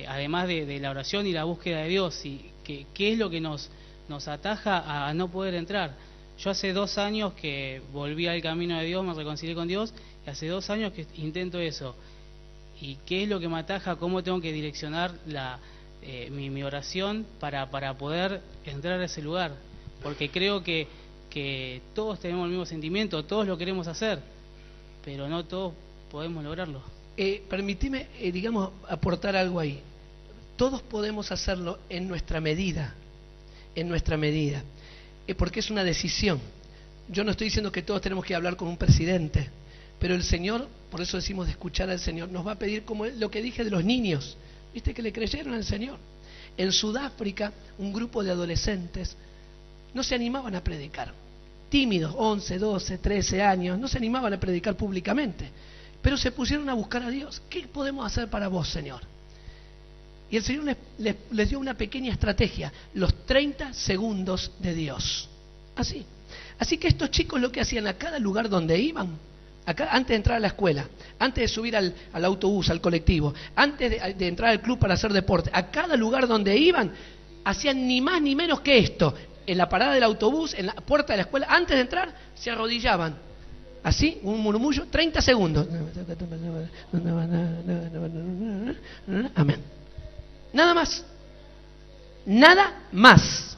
además de la oración y la búsqueda de Dios, qué es lo que nos ataja a no poder entrar. Yo hace 2 años que volví al camino de Dios, me reconcilié con Dios, y hace 2 años que intento eso. ¿Y qué es lo que me ataja? ¿Cómo tengo que direccionar mi oración para poder entrar a ese lugar? Porque creo que todos tenemos el mismo sentimiento, todos lo queremos hacer, pero no todos podemos lograrlo. Permitime, digamos, aportar algo ahí. Todos podemos hacerlo en nuestra medida, porque es una decisión. Yo no estoy diciendo que todos tenemos que hablar con un presidente, pero el Señor, por eso decimos de escuchar al Señor, nos va a pedir, como lo que dije de los niños, ¿viste? Que le creyeron al Señor. En Sudáfrica, un grupo de adolescentes no se animaban a predicar, tímidos, 11, 12, 13 años, no se animaban a predicar públicamente, pero se pusieron a buscar a Dios. ¿Qué podemos hacer para vos, Señor? Y el Señor les dio una pequeña estrategia, los 30 segundos de Dios. Así que estos chicos lo que hacían a cada lugar donde iban, antes de entrar a la escuela, antes de subir al autobús, al colectivo, antes de entrar al club para hacer deporte, a cada lugar donde iban, hacían ni más ni menos que esto. En la parada del autobús, en la puerta de la escuela, antes de entrar, se arrodillaban. Así, un murmullo, 30 segundos. Amén. Nada más. Nada más.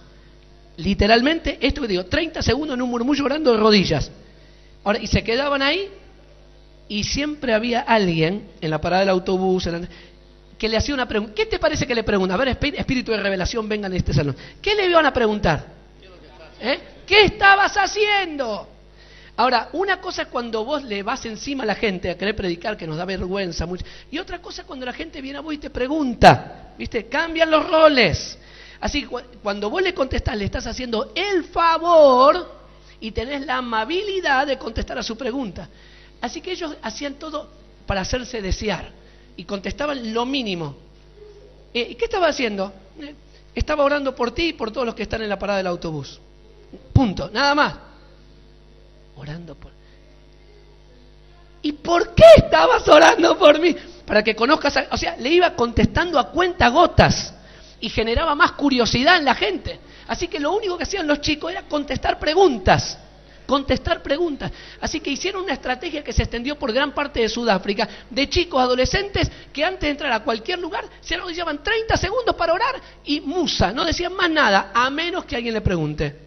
Literalmente, esto que digo, 30 segundos en un murmullo orando de rodillas. Ahora, y se quedaban ahí, y siempre había alguien en la parada del autobús que le hacía una pregunta. ¿Qué te parece que le pregunta? A ver, espíritu de revelación, vengan en este salón. ¿Qué le iban a preguntar? ¿Qué estabas haciendo? Ahora, una cosa es cuando vos le vas encima a la gente a querer predicar, que nos da vergüenza mucho, y otra cosa es cuando la gente viene a vos y te pregunta, ¿viste? Cambian los roles. Así que cuando vos le contestás, le estás haciendo el favor y tenés la amabilidad de contestar a su pregunta. Así que ellos hacían todo para hacerse desear y contestaban lo mínimo. ¿Y qué estaba haciendo? Estaba orando por ti y por todos los que están en la parada del autobús. Punto, nada más. Orando por... ¿Y por qué estabas orando por mí? Para que conozcas, o sea, le iba contestando a cuentagotas y generaba más curiosidad en la gente. Así que lo único que hacían los chicos era contestar preguntas. Así que hicieron una estrategia que se extendió por gran parte de Sudáfrica, de chicos, adolescentes, que antes de entrar a cualquier lugar, se llevaban 30 segundos para orar y musa, no decían más nada, a menos que alguien le pregunte.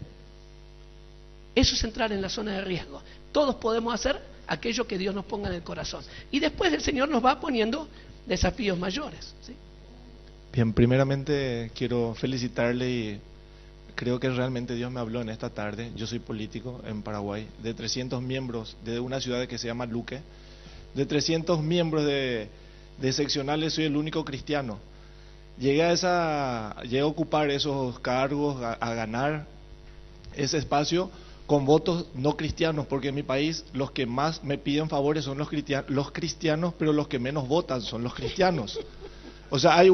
Eso es entrar en la zona de riesgo. Todos podemos hacer aquello que Dios nos ponga en el corazón. Y después el Señor nos va poniendo desafíos mayores, ¿sí? Bien, primeramente quiero felicitarle y creo que realmente Dios me habló en esta tarde. Yo soy político en Paraguay, de 300 miembros de una ciudad que se llama Luque. De 300 miembros de seccionales soy el único cristiano. Llegué a ocupar esos cargos, a ganar ese espacio con votos no cristianos, porque en mi país los que más me piden favores son los cristianos, pero los que menos votan son los cristianos. O sea, hay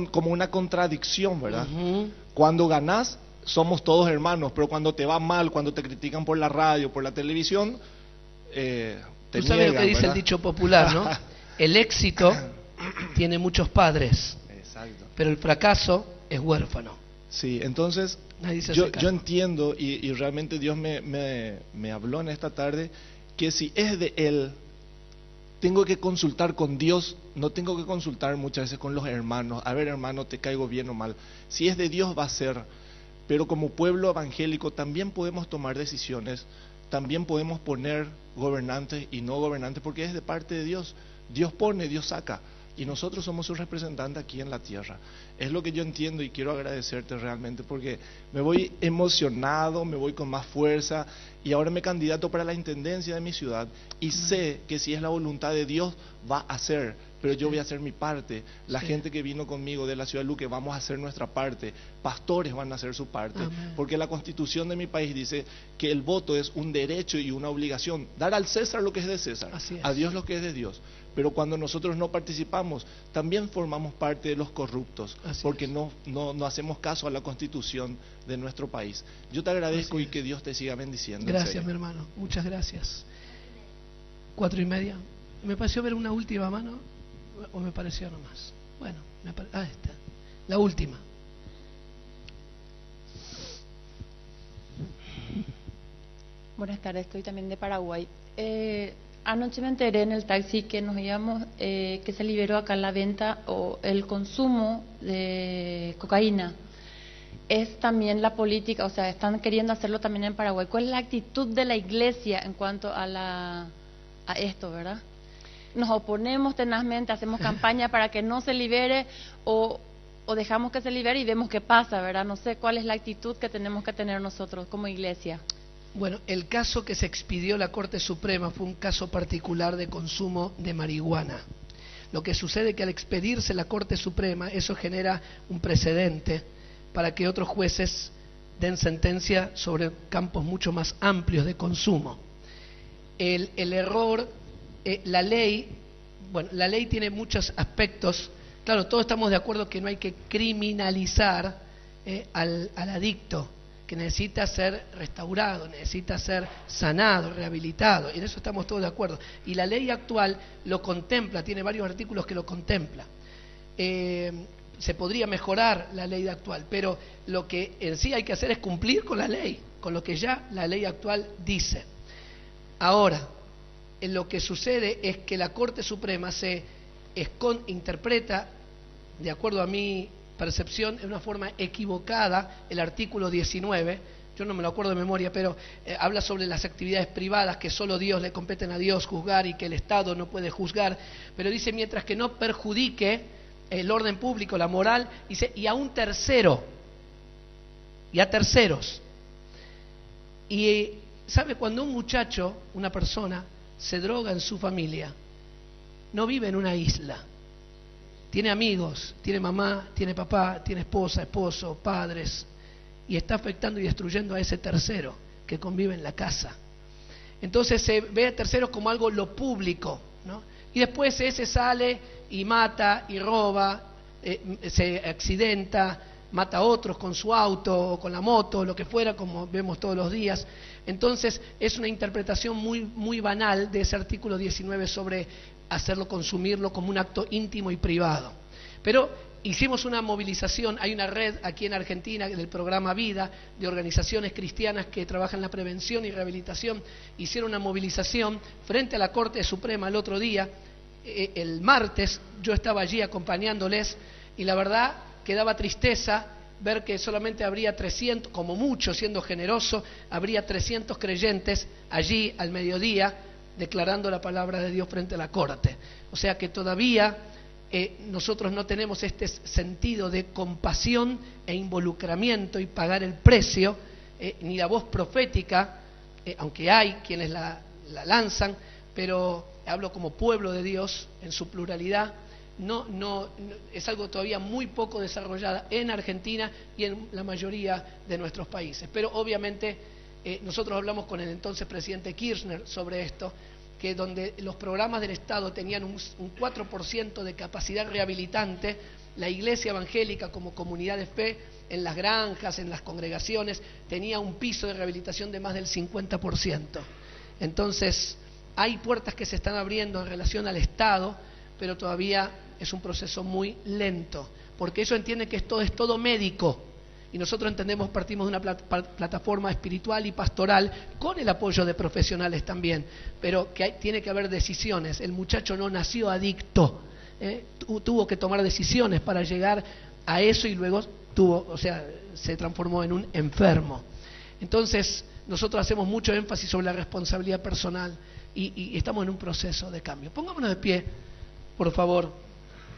como una contradicción, ¿verdad? Cuando ganás, somos todos hermanos, pero cuando te va mal, cuando te critican por la radio, por la televisión, Tú sabes lo que dice el dicho popular, ¿no? El éxito tiene muchos padres, exacto, pero el fracaso es huérfano. Sí, entonces yo entiendo y realmente Dios me habló en esta tarde que si es de Él, tengo que consultar con Dios, no tengo que consultar muchas veces con los hermanos. A ver, hermano, te caigo bien o mal. Si es de Dios va a ser, pero como pueblo evangélico también podemos tomar decisiones, también podemos poner gobernantes y no gobernantes, porque es de parte de Dios. Dios pone, Dios saca. Y nosotros somos su representante aquí en la tierra. Es lo que yo entiendo y quiero agradecerte realmente porque me voy emocionado, me voy con más fuerza y ahora me candidato para la intendencia de mi ciudad y sé que si es la voluntad de Dios va a ser, pero yo voy a hacer mi parte. La gente que vino conmigo de la ciudad de Luque vamos a hacer nuestra parte, pastores van a hacer su parte. Amén. Porque la constitución de mi país dice que el voto es un derecho y una obligación, dar al César lo que es de César, a Dios lo que es de Dios. Pero cuando nosotros no participamos, también formamos parte de los corruptos, porque no hacemos caso a la constitución de nuestro país. Yo te agradezco y que Dios te siga bendiciendo. Gracias, mi hermano, muchas gracias. 4:30. ¿Me pareció ver una última mano o me pareció nomás? Bueno, está, la última. Buenas tardes, estoy también de Paraguay. Anoche me enteré en el taxi que nos íbamos, que se liberó acá la venta o el consumo de cocaína. Es también la política, o sea, están queriendo hacerlo también en Paraguay. ¿Cuál es la actitud de la iglesia en cuanto a esto, verdad? ¿Nos oponemos tenazmente, hacemos campaña para que no se libere o dejamos que se libere y vemos qué pasa, verdad? No sé cuál es la actitud que tenemos que tener nosotros como iglesia. Bueno, el caso que se expidió la Corte Suprema fue un caso particular de consumo de marihuana. Lo que sucede es que al expedirse la Corte Suprema, eso genera un precedente para que otros jueces den sentencia sobre campos mucho más amplios de consumo. El error, la ley tiene muchos aspectos. Claro, todos estamos de acuerdo que no hay que criminalizar al adicto, que necesita ser restaurado, necesita ser sanado, rehabilitado, y en eso estamos todos de acuerdo. Y la ley actual lo contempla, tiene varios artículos que lo contempla. Se podría mejorar la ley actual, pero lo que en sí hay que hacer es cumplir con la ley, con lo que ya la ley actual dice. Ahora, lo que sucede es que la Corte Suprema interpreta, de acuerdo a mi percepción, de una forma equivocada el artículo 19, yo no me lo acuerdo de memoria, pero habla sobre las actividades privadas que solo Dios le competen a Dios juzgar y que el Estado no puede juzgar, pero dice mientras que no perjudique el orden público, la moral, dice, y a un tercero, y a terceros. Y ¿sabe? Cuando un muchacho, una persona, se droga en su familia, no vive en una isla. Tiene amigos, tiene mamá, tiene papá, tiene esposa, esposo, padres, y está afectando y destruyendo a ese tercero que convive en la casa. Entonces se ve a terceros como algo lo público, ¿no? Y después ese sale y mata y roba, se accidenta, mata a otros con su auto o con la moto, lo que fuera, como vemos todos los días. Entonces es una interpretación muy banal de ese artículo 19 sobre hacerlo, consumirlo como un acto íntimo y privado. Pero hicimos una movilización, hay una red aquí en Argentina del programa Vida, de organizaciones cristianas que trabajan en la prevención y rehabilitación, hicieron una movilización frente a la Corte Suprema el otro día, el martes, yo estaba allí acompañándoles, y la verdad que daba tristeza ver que solamente habría 300, como mucho, siendo generoso, habría 300 creyentes allí al mediodía, declarando la palabra de Dios frente a la Corte. O sea que todavía nosotros no tenemos este sentido de compasión e involucramiento y pagar el precio, ni la voz profética, aunque hay quienes la lanzan, pero hablo como pueblo de Dios en su pluralidad. No, es algo todavía muy poco desarrollado en Argentina y en la mayoría de nuestros países. Pero obviamente nosotros hablamos con el entonces presidente Kirchner sobre esto, que donde los programas del Estado tenían un 4% de capacidad rehabilitante, la Iglesia Evangélica como comunidad de fe, en las granjas, en las congregaciones, tenía un piso de rehabilitación de más del 50%. Entonces, hay puertas que se están abriendo en relación al Estado, pero todavía es un proceso muy lento, porque ellos entienden que esto es todo médico, y nosotros entendemos, partimos de una plataforma espiritual y pastoral, con el apoyo de profesionales también, pero que tiene que haber decisiones. El muchacho no nació adicto, tuvo que tomar decisiones para llegar a eso, y luego se transformó en un enfermo. Entonces, nosotros hacemos mucho énfasis sobre la responsabilidad personal, y estamos en un proceso de cambio. Pongámonos de pie, por favor.